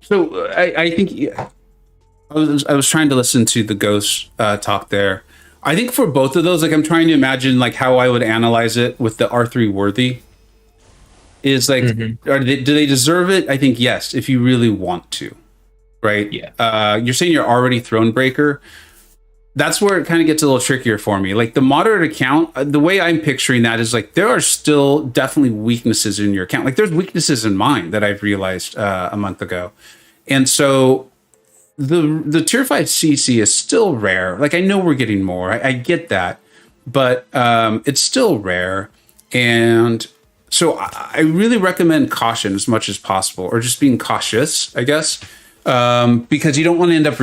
So I think I was trying to listen to the Ghost talk there. I think for both of those, like, I'm trying to imagine like how I would analyze it with the R3 worthy. Is like, do they deserve it? I think yes, if you really want to, right? Yeah. You're saying you're already Thronebreaker. That's where it kind of gets a little trickier for me. Like the moderate account, the way I'm picturing that is like there are still definitely weaknesses in your account. Like there's weaknesses in mine that I've realized a month ago, and so the tier 5 CC is still rare. Like I know we're getting more. I get that, but it's still rare, and so I really recommend caution as much as possible, or just being cautious, I guess, because you don't want to end up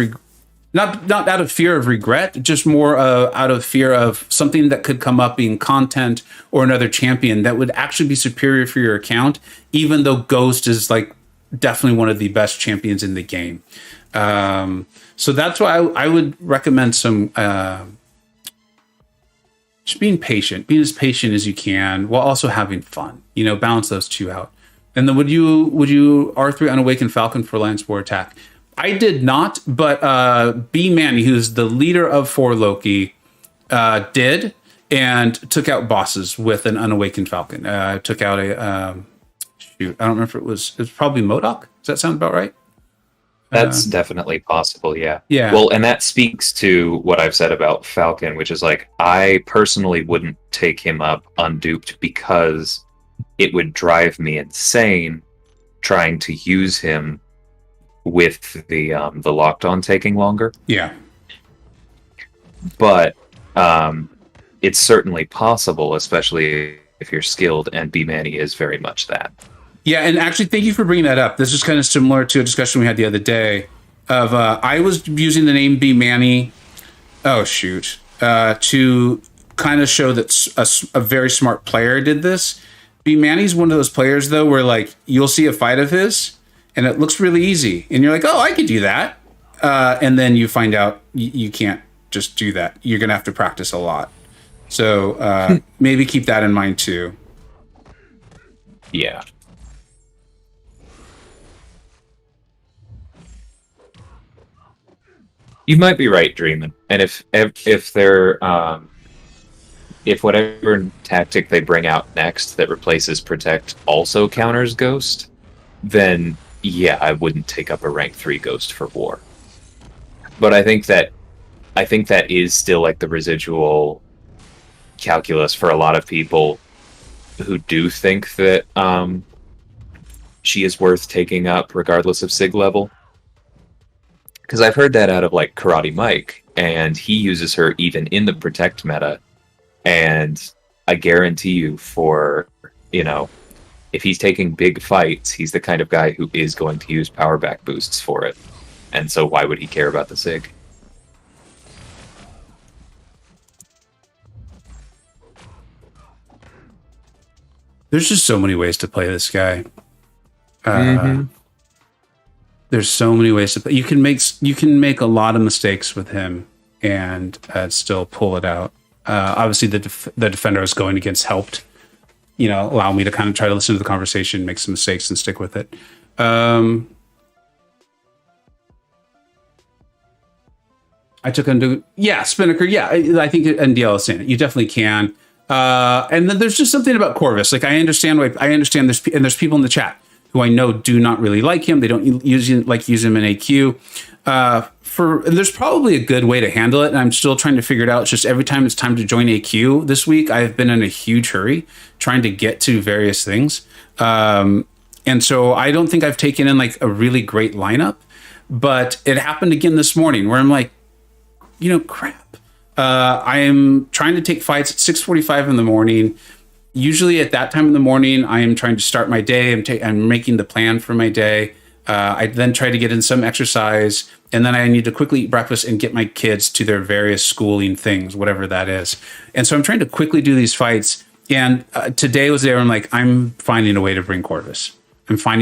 not out of fear of regret, just more out of fear of something that could come up being content or another champion that would actually be superior for your account, even though Ghost is like definitely one of the best champions in the game. So that's why I would recommend some just being patient, being as patient as you can while also having fun. Balance those two out. And then would you R3 Unawakened Falcon for Alliance War attack? I did not, but B Manny, who's the leader of 4 Loki, did and took out bosses with an Unawakened Falcon. Took out a shoot. I don't remember if it was probably MODOK. Does that sound about right? That's definitely possible, yeah. Yeah. Well, and that speaks to what I've said about Falcon, which is like, I personally wouldn't take him up unduped because it would drive me insane trying to use him with the locked on taking longer. Yeah. But it's certainly possible, especially if you're skilled, and B-Manny is very much that. Yeah, and actually, thank you for bringing that up. This is kind of similar to a discussion we had the other day. of I was using the name B Manny. Oh shoot, to kind of show that a very smart player did this. B Manny's one of those players though, where like you'll see a fight of his, and it looks really easy, and you're like, oh, I could do that, and then you find out you can't just do that. You're gonna have to practice a lot. So maybe keep that in mind too. Yeah. You might be right, Dreamin'. And if they're if whatever tactic they bring out next that replaces Protect also counters Ghost, then yeah, I wouldn't take up a rank 3 Ghost for War. But I think that is still like the residual calculus for a lot of people who do think that she is worth taking up regardless of SIG level. Because I've heard that out of like Karate Mike, and he uses her even in the Protect meta. And I guarantee you, for, you know, if he's taking big fights, he's the kind of guy who is going to use power back boosts for it. And so why would he care about the SIG? There's just so many ways to play this guy. There's so many ways to play. You can make a lot of mistakes with him and still pull it out. Obviously, the defender I was going against helped, you know, allow me to kind of try to listen to the conversation, make some mistakes, and stick with it. I took into Spinnaker. Yeah, I think NDL is saying it. You definitely can. And then there's just something about Corvus. Like I understand this, and there's people in the chat who I know do not really like him. They don't use him in AQ. There's probably a good way to handle it, and I'm still trying to figure it out. It's just every time it's time to join AQ this week, I've been in a huge hurry trying to get to various things. And so I don't think I've taken in like a really great lineup, but it happened again this morning where I'm like, you know, crap. I am trying to take fights at 6:45 in the morning. Usually at that time in the morning, I am trying to start my day. I'm making the plan for my day. I then try to get in some exercise, and then I need to quickly eat breakfast and get my kids to their various schooling things, whatever that is. And so I'm trying to quickly do these fights. And today was there. I'm like, I'm finding a way to bring Corvus. Because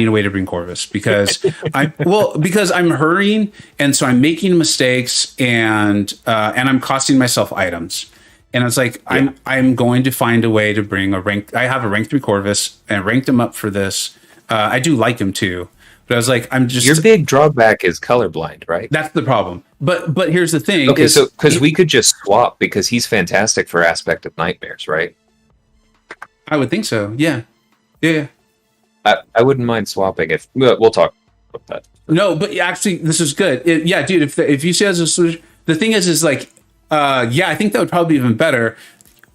I'm hurrying, and so I'm making mistakes, and I'm costing myself items. And it's like, yeah. I'm going to find a way to bring a rank. I have a rank 3 Corvus, and I ranked him up for this. I do like him too, but I was like, your big drawback is colorblind, right? That's the problem. But here's the thing. Okay, so because we could just swap, because he's fantastic for Aspect of Nightmares, right? I would think so. Yeah. I wouldn't mind swapping if we'll talk about that. No, but actually, this is good. Dude. If you see as a solution, the thing is like. I think that would probably be even better.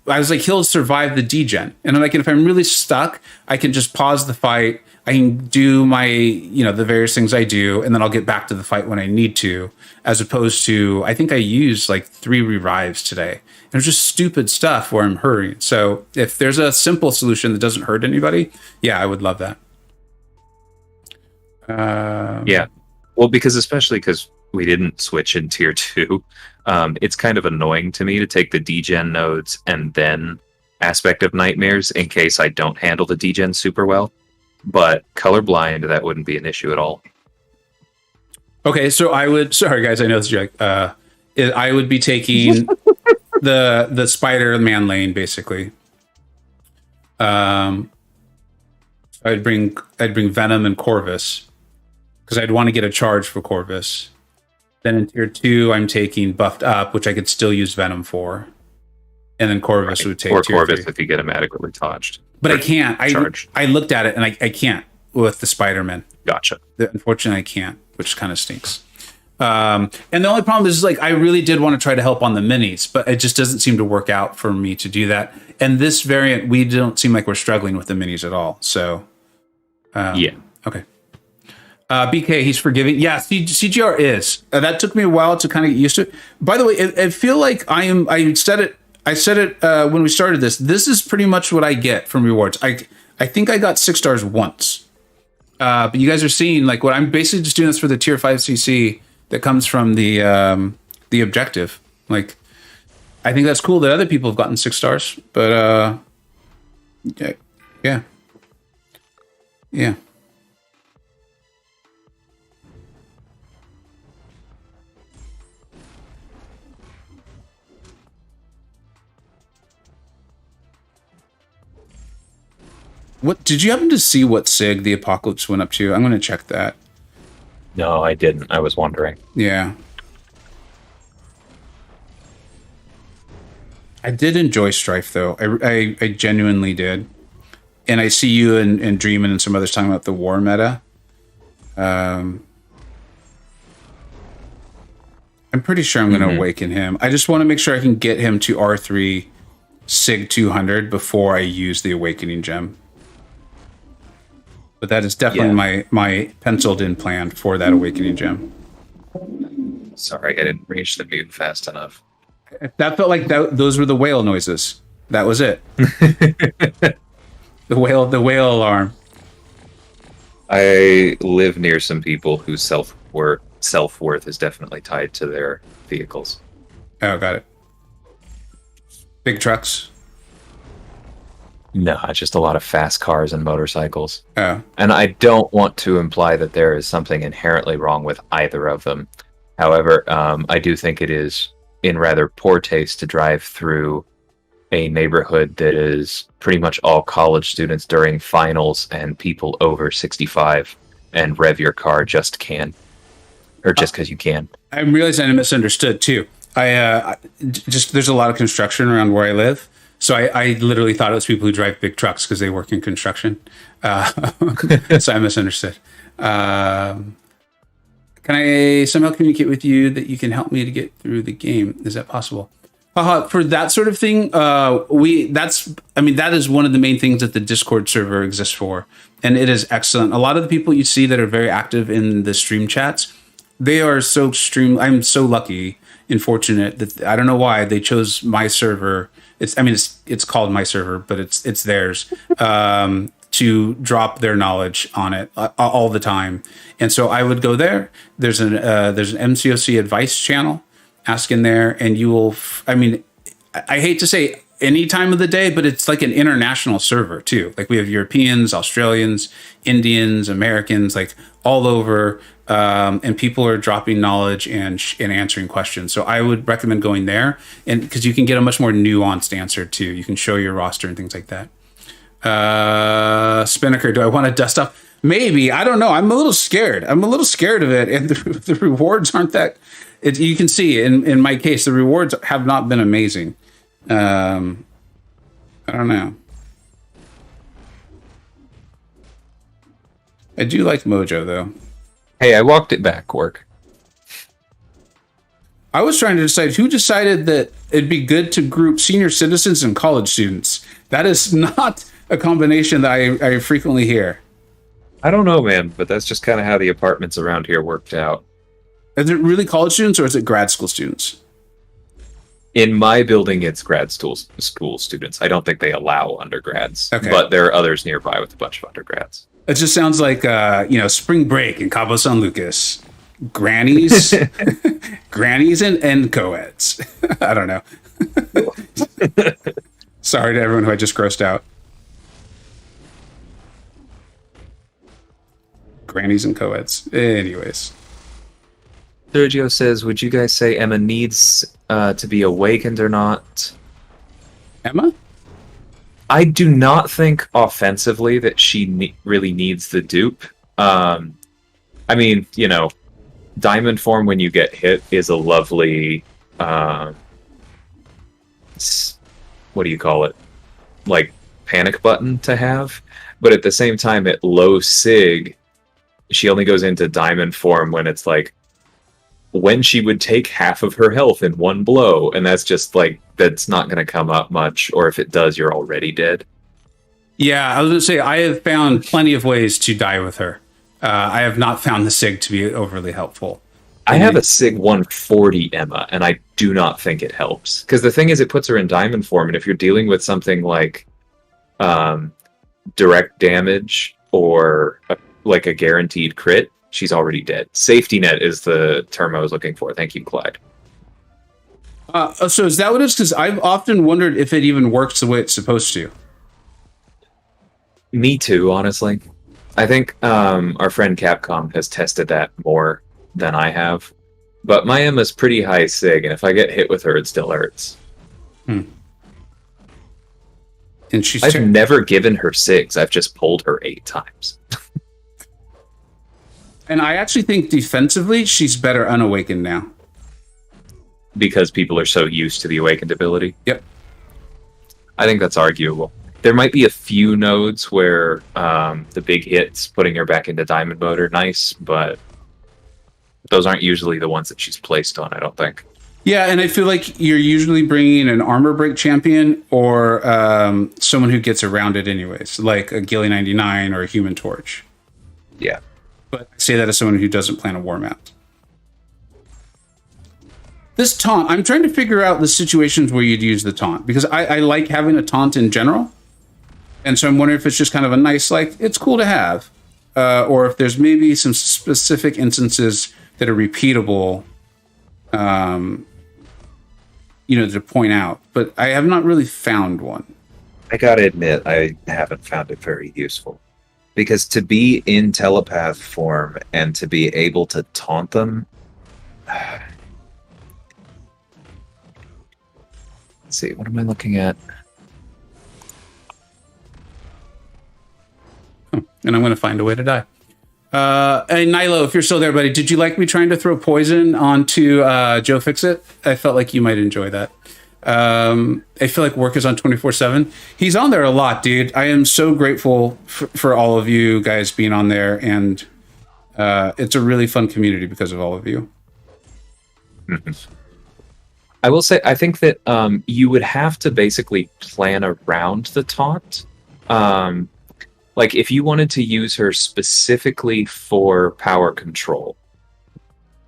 I was like, he'll survive the degen. And I'm like, if I'm really stuck, I can just pause the fight. I can do my, the various things I do, and then I'll get back to the fight when I need to, as opposed to, I think I used like 3 revives today. And it was just stupid stuff where I'm hurrying. So if there's a simple solution that doesn't hurt anybody, I would love that. Well, especially because we didn't switch in tier 2. It's kind of annoying to me to take the degen nodes and then Aspect of Nightmares in case I don't handle the degen super well. But colorblind, that wouldn't be an issue at all. Okay, so sorry guys, I know this is I would be taking the Spider-Man lane basically. I'd bring Venom and Corvus because I'd want to get a charge for Corvus. Then in tier 2, I'm taking Buffed Up, which I could still use Venom for. And then Corvus would take tier Corvus 3. if you get him adequately touched. But I can't. I looked at it, and I can't with the Spider-Man. Gotcha. Unfortunately, I can't, which kind of stinks. And the only problem is, like, I really did want to try to help on the minis, but it just doesn't seem to work out for me to do that. And this variant, we don't seem like we're struggling with the minis at all. So, Okay. BK, he's forgiving. Yeah, CGR is. That took me a while to kind of get used to it. By the way, I feel like I said it when we started this. This is pretty much what I get from rewards. I think I got 6 stars once. But you guys are seeing like what I'm basically just doing this for the tier 5 CC that comes from the objective. Like, I think that's cool that other people have gotten 6 stars, but yeah. What did you happen to see what SIG the Apocalypse went up to? I'm going to check that. No, I didn't. I was wondering. Yeah. I did enjoy Strife, though. I genuinely did. And I see you and Dreamin' and some others talking about the war meta. I'm pretty sure I'm going to awaken him. I just want to make sure I can get him to R3 SIG 200 before I use the Awakening Gem. But that is definitely my penciled-in plan for that Awakening Gem. Sorry, I didn't reach the mute fast enough. That felt like those were the whale noises. That was it. The whale alarm. I live near some people whose self-worth is definitely tied to their vehicles. Oh, got it. Big trucks. No, just a lot of fast cars and motorcycles. Oh. And I don't want to imply that there is something inherently wrong with either of them. However, I do think it is in rather poor taste to drive through a neighborhood that is pretty much all college students during finals and people over 65 and rev your car just because you can. I'm realizing I misunderstood too. There's a lot of construction around where I live. So I literally thought it was people who drive big trucks because they work in construction. So I misunderstood. Can I somehow communicate with you that you can help me to get through the game? Is that possible? For that sort of thing, that is one of the main things that the Discord server exists for. And it is excellent. A lot of the people you see that are very active in the stream chats, they are so I'm so lucky and fortunate that I don't know why they chose my server. It's called my server, but it's theirs, to drop their knowledge on it all the time. And so I would go there. There's an MCOC advice channel. Ask in there, and you will. I hate to say any time of the day, but it's like an international server too. Like we have Europeans, Australians, Indians, Americans, like all over, and people are dropping knowledge and answering questions. So I would recommend going there, and because you can get a much more nuanced answer too. You can show your roster and things like that. Spinnaker, do I want to dust off? Maybe. I don't know. I'm a little scared. I'm a little scared of it, and the rewards aren't that. You can see in my case, the rewards have not been amazing. I don't know. I do like Mojo, though. Hey, I walked it back, Quark. I was trying to decide who decided that it'd be good to group senior citizens and college students. That is not a combination that I frequently hear. I don't know, man, but that's just kind of how the apartments around here worked out. Is it really college students or is it grad school students? In my building, it's grad school students. I don't think they allow undergrads, but there are others nearby with a bunch of undergrads. It just sounds like, spring break in Cabo San Lucas. Grannies, grannies and co-eds. I don't know. Sorry to everyone who I just grossed out. Grannies and co-eds. Anyways. Sergio says, would you guys say Emma needs to be awakened or not? Emma? I do not think offensively that she really needs the dupe. Diamond form when you get hit is a lovely, what do you call it? Like panic button to have. But at the same time, at low sig, she only goes into diamond form when it's like, when she would take half of her health in one blow, and that's just like, that's not going to come up much, or if it does, you're already dead. Yeah, I was going to say, I have found plenty of ways to die with her. I have not found the SIG to be overly helpful. I have a SIG 140 Emma, and I do not think it helps. Because the thing is, it puts her in diamond form, and if you're dealing with something like direct damage or like a guaranteed crit, she's already dead. Safety net is the term I was looking for. Thank you, Clyde. So is that what it is? Because I've often wondered if it even works the way it's supposed to. Me too, honestly. I think our friend Capcom has tested that more than I have. But my Emma's pretty high sig, and if I get hit with her, it still hurts. And I've never given her SIGs. I've just pulled her 8 times. And I actually think defensively, she's better unawakened now. Because people are so used to the awakened ability? Yep. I think that's arguable. There might be a few nodes where the big hits, putting her back into diamond mode, are nice, but those aren't usually the ones that she's placed on, I don't think. Yeah, and I feel like you're usually bringing an armor break champion or someone who gets around it anyways, like a Gilly 99 or a Human Torch. Yeah. But I say that as someone who doesn't plan a war map. This taunt, I'm trying to figure out the situations where you'd use the taunt, because I like having a taunt in general. And so I'm wondering if it's just kind of a nice, like, it's cool to have. Or if there's maybe some specific instances that are repeatable, to point out. But I have not really found one. I gotta admit, I haven't found it very useful. Because to be in telepath form and to be able to taunt them... Let's see, what am I looking at? And I'm going to find a way to die. Hey, Nilo, if you're still there, buddy, did you like me trying to throw poison onto Joe Fixit? I felt like you might enjoy that. I feel like work is on 24/7. He's on there a lot, dude. I am so grateful for all of you guys being on there, and it's a really fun community because of all of you. I will say, I think that you would have to basically plan around the taunt. Like, if you wanted to use her specifically for power control,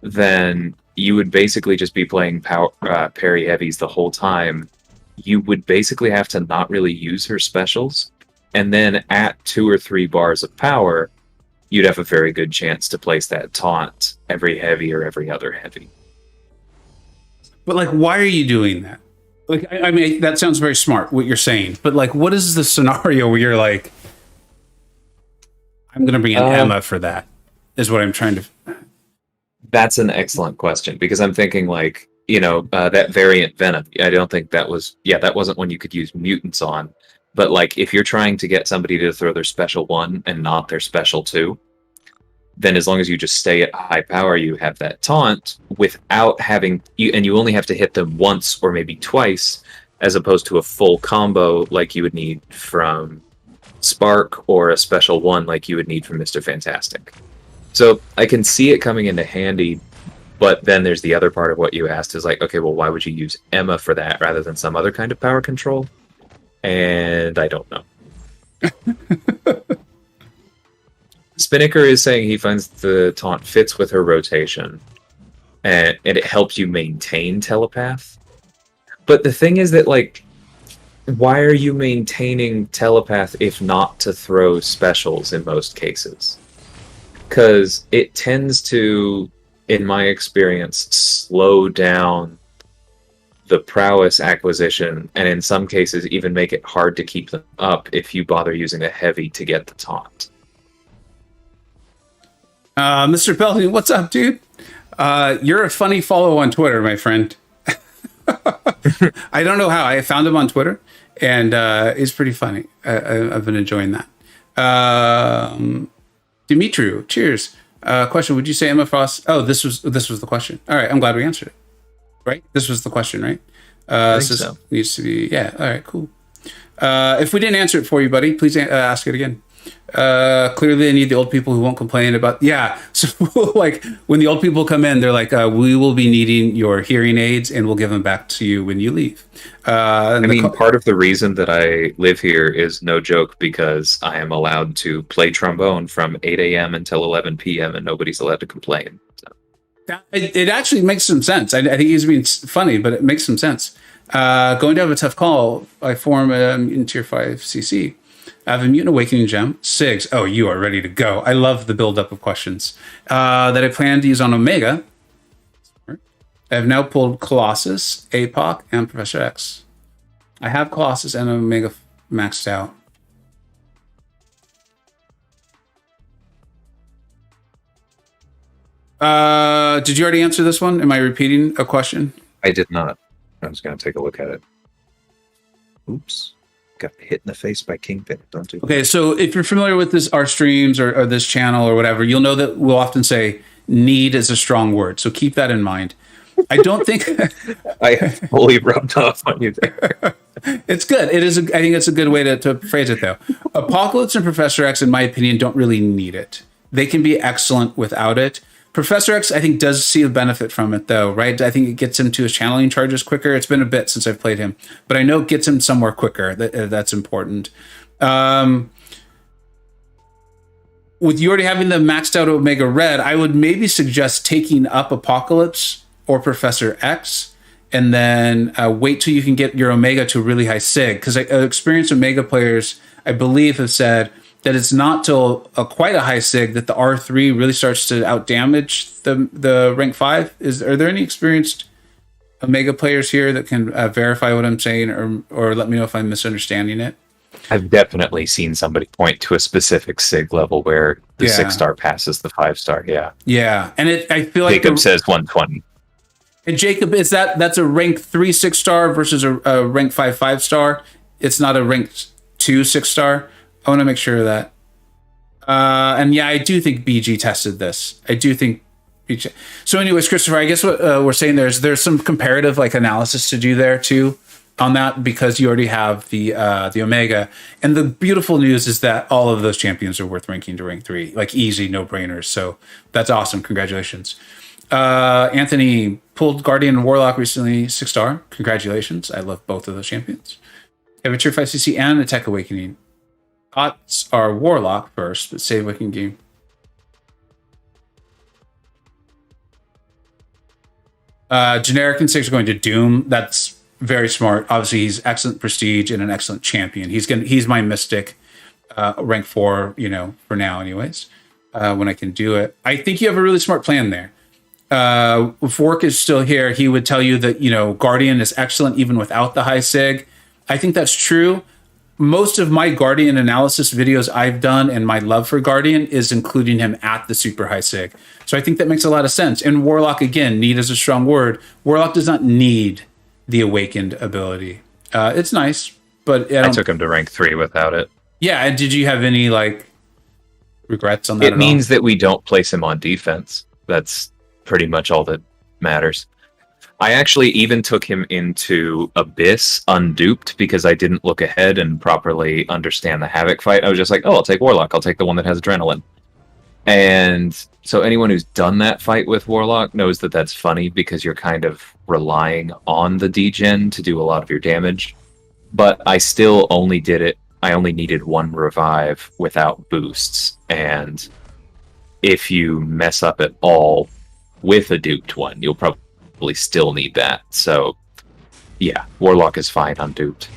then you would basically just be playing parry heavies the whole time. You would basically have to not really use her specials, and then at 2 or 3 bars of power, you'd have a very good chance to place that taunt every heavy or every other heavy. But, like, why are you doing that? Like, I mean, that sounds very smart, what you're saying. But, like, what is the scenario where you're like, I'm going to bring in Emma for that, is what I'm trying to... That's an excellent question, because I'm thinking, like, that variant Venom, I don't think that was... Yeah, that wasn't one you could use mutants on. But, like, if you're trying to get somebody to throw their special 1 and not their special 2, then as long as you just stay at high power, you have that taunt without having... And you only have to hit them once or maybe twice, as opposed to a full combo like you would need from Spark or a special 1 like you would need from Mr. Fantastic. So I can see it coming into handy, but then there's the other part of what you asked is like, okay, well, why would you use Emma for that rather than some other kind of power control? And I don't know. Spinnaker is saying he finds the taunt fits with her rotation, and it helps you maintain telepath. But the thing is that, like, why are you maintaining telepath if not to throw specials in most cases? Because it tends to, in my experience, slow down the prowess acquisition, and in some cases even make it hard to keep them up if you bother using a heavy to get the taunt. Mr. Pelton, what's up, dude? You're a funny follow on Twitter, my friend. I don't know how. I found him on Twitter, and it's pretty funny. I've been enjoying that. Dimitru, cheers. Question: would you say Emma Frost? Oh, this was the question. All right, I'm glad we answered it. Right? This was the question, right? I think so. Needs to be, yeah. All right, cool. If we didn't answer it for you, buddy, please ask it again. Clearly they need the old people who won't complain about, yeah. So like when the old people come in, they're like, we will be needing your hearing aids and we'll give them back to you when you leave. I mean, part of the reason that I live here is no joke, because I am allowed to play trombone from 8 a.m. until 11 p.m. and nobody's allowed to complain. So. It actually makes some sense. I think he's being funny, but it makes some sense. Going to have a tough call. I form in tier 5 CC. I have a Mutant Awakening gem. Sigs. Oh, you are ready to go. I love the buildup of questions that I plan to use on Omega. I have now pulled Colossus, APOC, and Professor X. I have Colossus and Omega maxed out. Did you already answer this one? Am I repeating a question? I did not. I was going to take a look at it. Oops. Got hit in the face by Kingpin. Don't do that. Okay, so if you're familiar with our streams or this channel or whatever, you'll know that we'll often say need is a strong word. So keep that in mind. I don't think I fully rubbed off on you there. It's good. It is. I think it's a good way to phrase it, though. Apocalypse and Professor X, in my opinion, don't really need it. They can be excellent without it. Professor X, I think, does see a benefit from it, though, right? I think it gets him to his channeling charges quicker. It's been a bit since I've played him, but I know it gets him somewhere quicker. That's important. With you already having the maxed out Omega Red, I would maybe suggest taking up Apocalypse or Professor X, and then wait till you can get your Omega to a really high sig. Because experienced Omega players, I believe, have said that it's not till quite a high sig that the R3 really starts to outdamage the rank 5. Are there any experienced Omega players here that can verify what I'm saying, or let me know if I'm misunderstanding it? I've definitely seen somebody point to a specific sig level where the 6-star passes the 5-star. Yeah. Yeah. And I feel like Jacob says 120. And Jacob, that's a rank 3 6-star versus a rank 5 5-star. It's not a rank 2 6-star. I want to make sure of that. And yeah, I do think BG tested this. I do think BG. So anyways, Christopher, I guess what we're saying there's some comparative analysis to do there too on that, because you already have the Omega. And the beautiful news is that all of those champions are worth ranking to rank 3, easy, no brainers. So that's awesome. Congratulations. Anthony pulled Guardian and Warlock recently, 6-star. Congratulations. I love both of those champions. I have a Tier 5 CC and a Tech Awakening. Pots are Warlock first, but save Awakening game. Generic and 6 are going to Doom. That's very smart. Obviously, he's excellent prestige and an excellent champion. He's my Mystic, rank 4, for now anyways, when I can do it. I think you have a really smart plan there. If Work is still here, he would tell you that, Guardian is excellent even without the high sig. I think that's true. Most of my Guardian analysis videos I've done and my love for Guardian is including him at the super high sig. So I think that makes a lot of sense. And Warlock, again, need is a strong word. Warlock does not need the awakened ability. It's nice, but I took him to rank 3 without it. Yeah, and did you have any regrets on that? It means that we don't place him on defense. That's pretty much all that matters. I actually even took him into Abyss unduped because I didn't look ahead and properly understand the Havoc fight. I was just like, oh, I'll take Warlock. I'll take the one that has adrenaline. And so anyone who's done that fight with Warlock knows that that's funny because you're kind of relying on the degen to do a lot of your damage. But I still only did it. I only needed 1 revive without boosts. And if you mess up at all with a duped one, you'll probably still need that. So yeah, Warlock is fine unduped.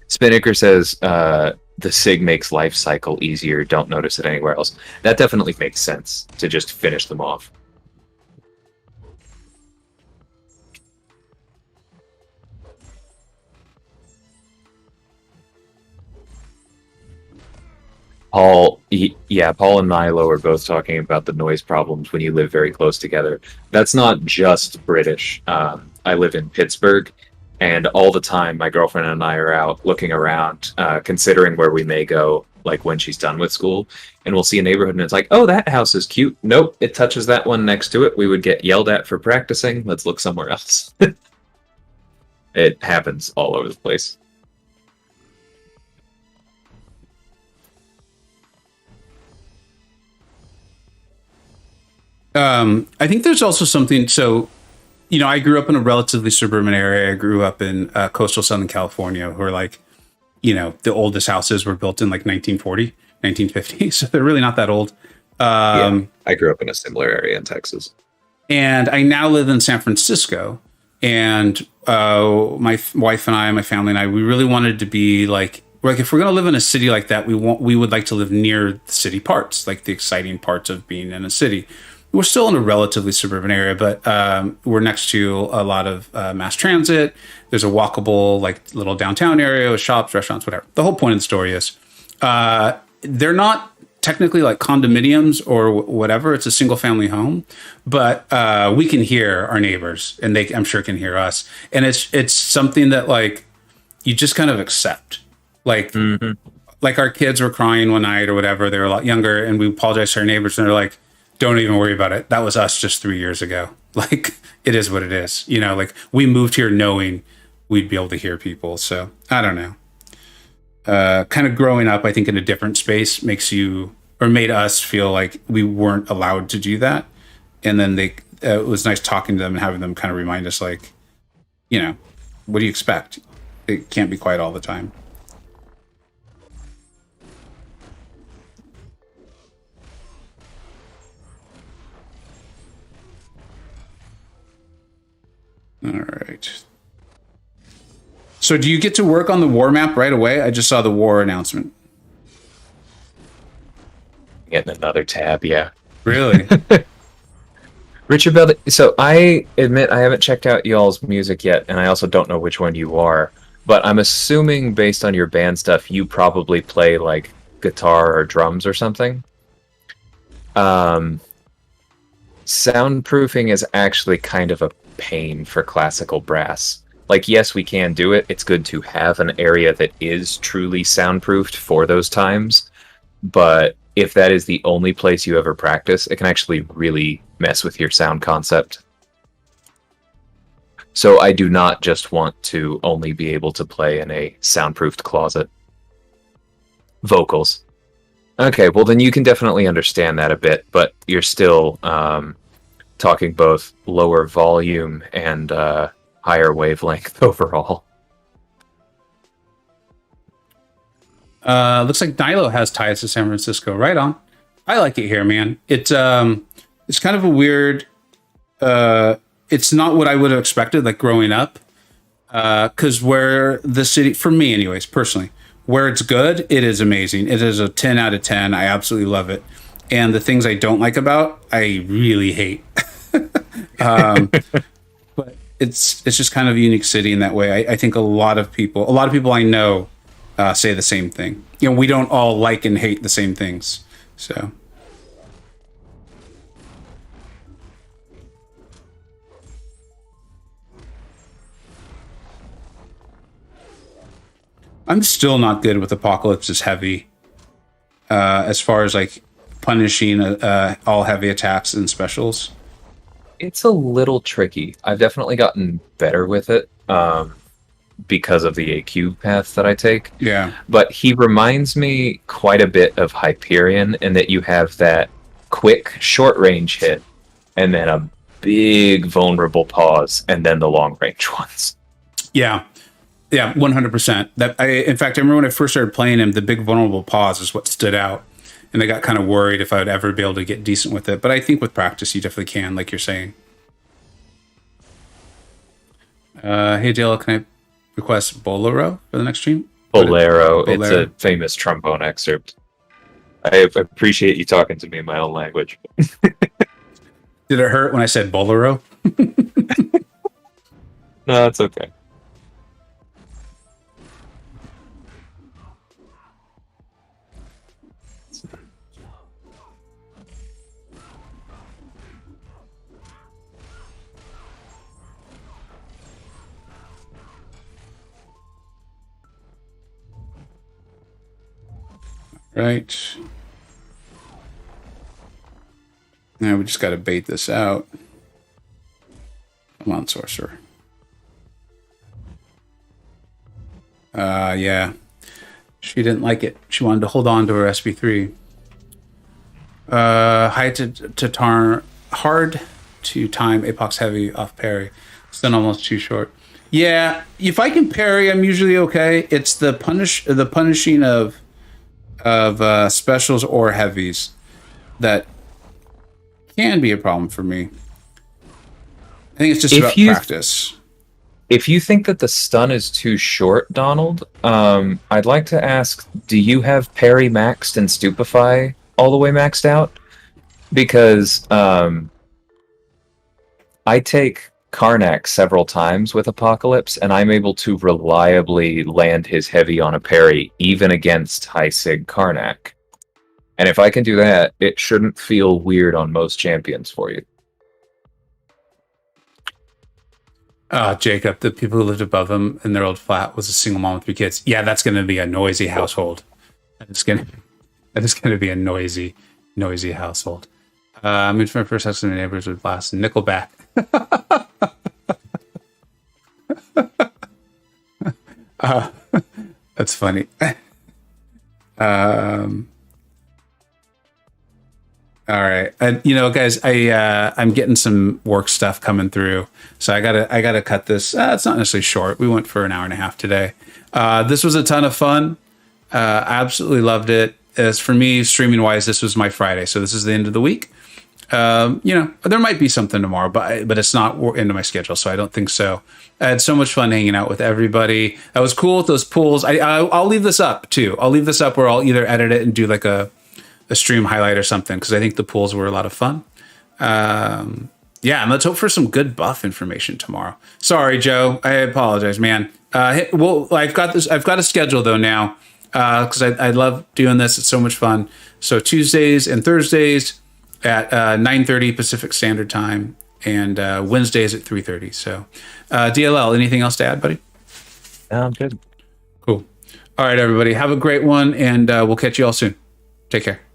Spinnaker says the sig makes life cycle easier, don't notice it anywhere else. That definitely makes sense to just finish them off. Paul and Milo are both talking about the noise problems when you live very close together. That's not just British. I live in Pittsburgh, and all the time my girlfriend and I are out looking around, considering where we may go, when she's done with school, and we'll see a neighborhood and it's like, oh, that house is cute. Nope, it touches that one next to it. We would get yelled at for practicing. Let's look somewhere else. It happens all over the place. I think there's also something. So, I grew up in a relatively suburban area. I grew up in coastal Southern California, where the oldest houses were built in 1940, 1950. So they're really not that old. I grew up in a similar area in Texas. And I now live in San Francisco, And my wife and I, my family and I, we really wanted to be like if we're gonna live in a city like that, we would like to live near the city parts, like the exciting parts of being in a city. We're still in a relatively suburban area, but we're next to a lot of mass transit. There's a walkable, like little downtown area with shops, restaurants, whatever. The whole point of the story is they're not technically like condominiums or whatever. It's a single family home, but we can hear our neighbors, and they, I'm sure, can hear us. And it's something that like you just kind of accept. Like, like our kids were crying one night or whatever. They were a lot younger, and we apologized to our neighbors, and they're like, "Don't even worry about it. That was us just 3 years ago. Like, it is what it is. You know, like we moved here knowing we'd be able to hear people." So I don't know. Kind of growing up, I think, in a different space makes you, or made us feel like we weren't allowed to do that. And then it was nice talking to them and having them kind of remind us, like, you know, what do you expect? It can't be quiet all the time. All right. So do you get to work on the war map right away? I just saw the war announcement. Getting another tab, yeah. Really? Richard, so I admit I haven't checked out y'all's music yet, and I also don't know which one you are, but I'm assuming based on your band stuff, you probably play like guitar or drums or something. Soundproofing is actually kind of a pain for classical brass. Like, yes, we can do it. It's good to have an area that is truly soundproofed for those times. But if that is the only place you ever practice, it can actually really mess with your sound concept. So I do not just want to only be able to play in a soundproofed closet. Vocals. Okay, well then you can definitely understand that a bit, but you're still talking both lower volume and higher wavelength overall. Looks like Nilo has ties to San Francisco. Right on. I like it here, man. It's kind of a weird. It's not what I would have expected, like growing up. Because where the city, for me, anyways, personally, where it's good, it is amazing. It is a 10 out of 10. I absolutely love it. And the things I don't like about, I really hate. But it's just kind of a unique city in that way. I think a lot of people I know say the same thing. You know, we don't all like and hate the same things. So. I'm still not good with Apocalypse is heavy. As far as like punishing all heavy attacks and specials. It's a little tricky. I've definitely gotten better with it because of the AQ path that I take. Yeah. But he reminds me quite a bit of Hyperion in that you have that quick short range hit and then a big vulnerable pause and then the long range ones. Yeah. Yeah, 100%. In fact, I remember when I first started playing him, the big vulnerable pause is what stood out. And I got kind of worried if I would ever be able to get decent with it. But I think with practice, you definitely can, like you're saying. Hey, Dale, can I request Bolero for the next stream? Bolero. It's a famous trombone excerpt. I appreciate you talking to me in my own language. Did it hurt when I said Bolero? No, it's okay. Right. Now we just got to bait this out. Come on, sorcerer. Yeah. She didn't like it. She wanted to hold on to her SB3. Hard to time Apox heavy off parry. It's done almost too short. Yeah, if I can parry, I'm usually okay. It's the punishing of specials or heavies that can be a problem for me. I think it's just about practice. If you think that the stun is too short, Donald, I'd like to ask, do you have parry maxed and stupefy all the way maxed out? Because I take Karnak several times with Apocalypse, and I'm able to reliably land his heavy on a parry, even against high sig Karnak. And if I can do that, it shouldn't feel weird on most champions for you. Jacob, the people who lived above him in their old flat was a single mom with 3 kids. Yeah, that's going to be a noisy household. That is going to be a noisy household. I moved from my first house to my neighbors with Blast and Nickelback. That's funny. All right, and guys, I'm getting some work stuff coming through, so I gotta cut this. It's not necessarily short. We went for an hour and a half today. This was a ton of fun. I absolutely loved it. As for me, streaming wise, this was my Friday, so this is the end of the week. There might be something tomorrow, but it's not into my schedule, so I don't think so. I had so much fun hanging out with everybody. That was cool with those pools. I'll leave this up too. I'll leave this up where I'll either edit it and do like a stream highlight or something, because I think the pools were a lot of fun. And let's hope for some good buff information tomorrow. Sorry, Joe. I apologize, man. I've got a schedule though now, because I love doing this. It's so much fun. So Tuesdays and Thursdays at 9:30 Pacific Standard Time, and Wednesdays at 3:30. So DLL, anything else to add, buddy? I'm good. Cool. All right, everybody. Have a great one, and we'll catch you all soon. Take care.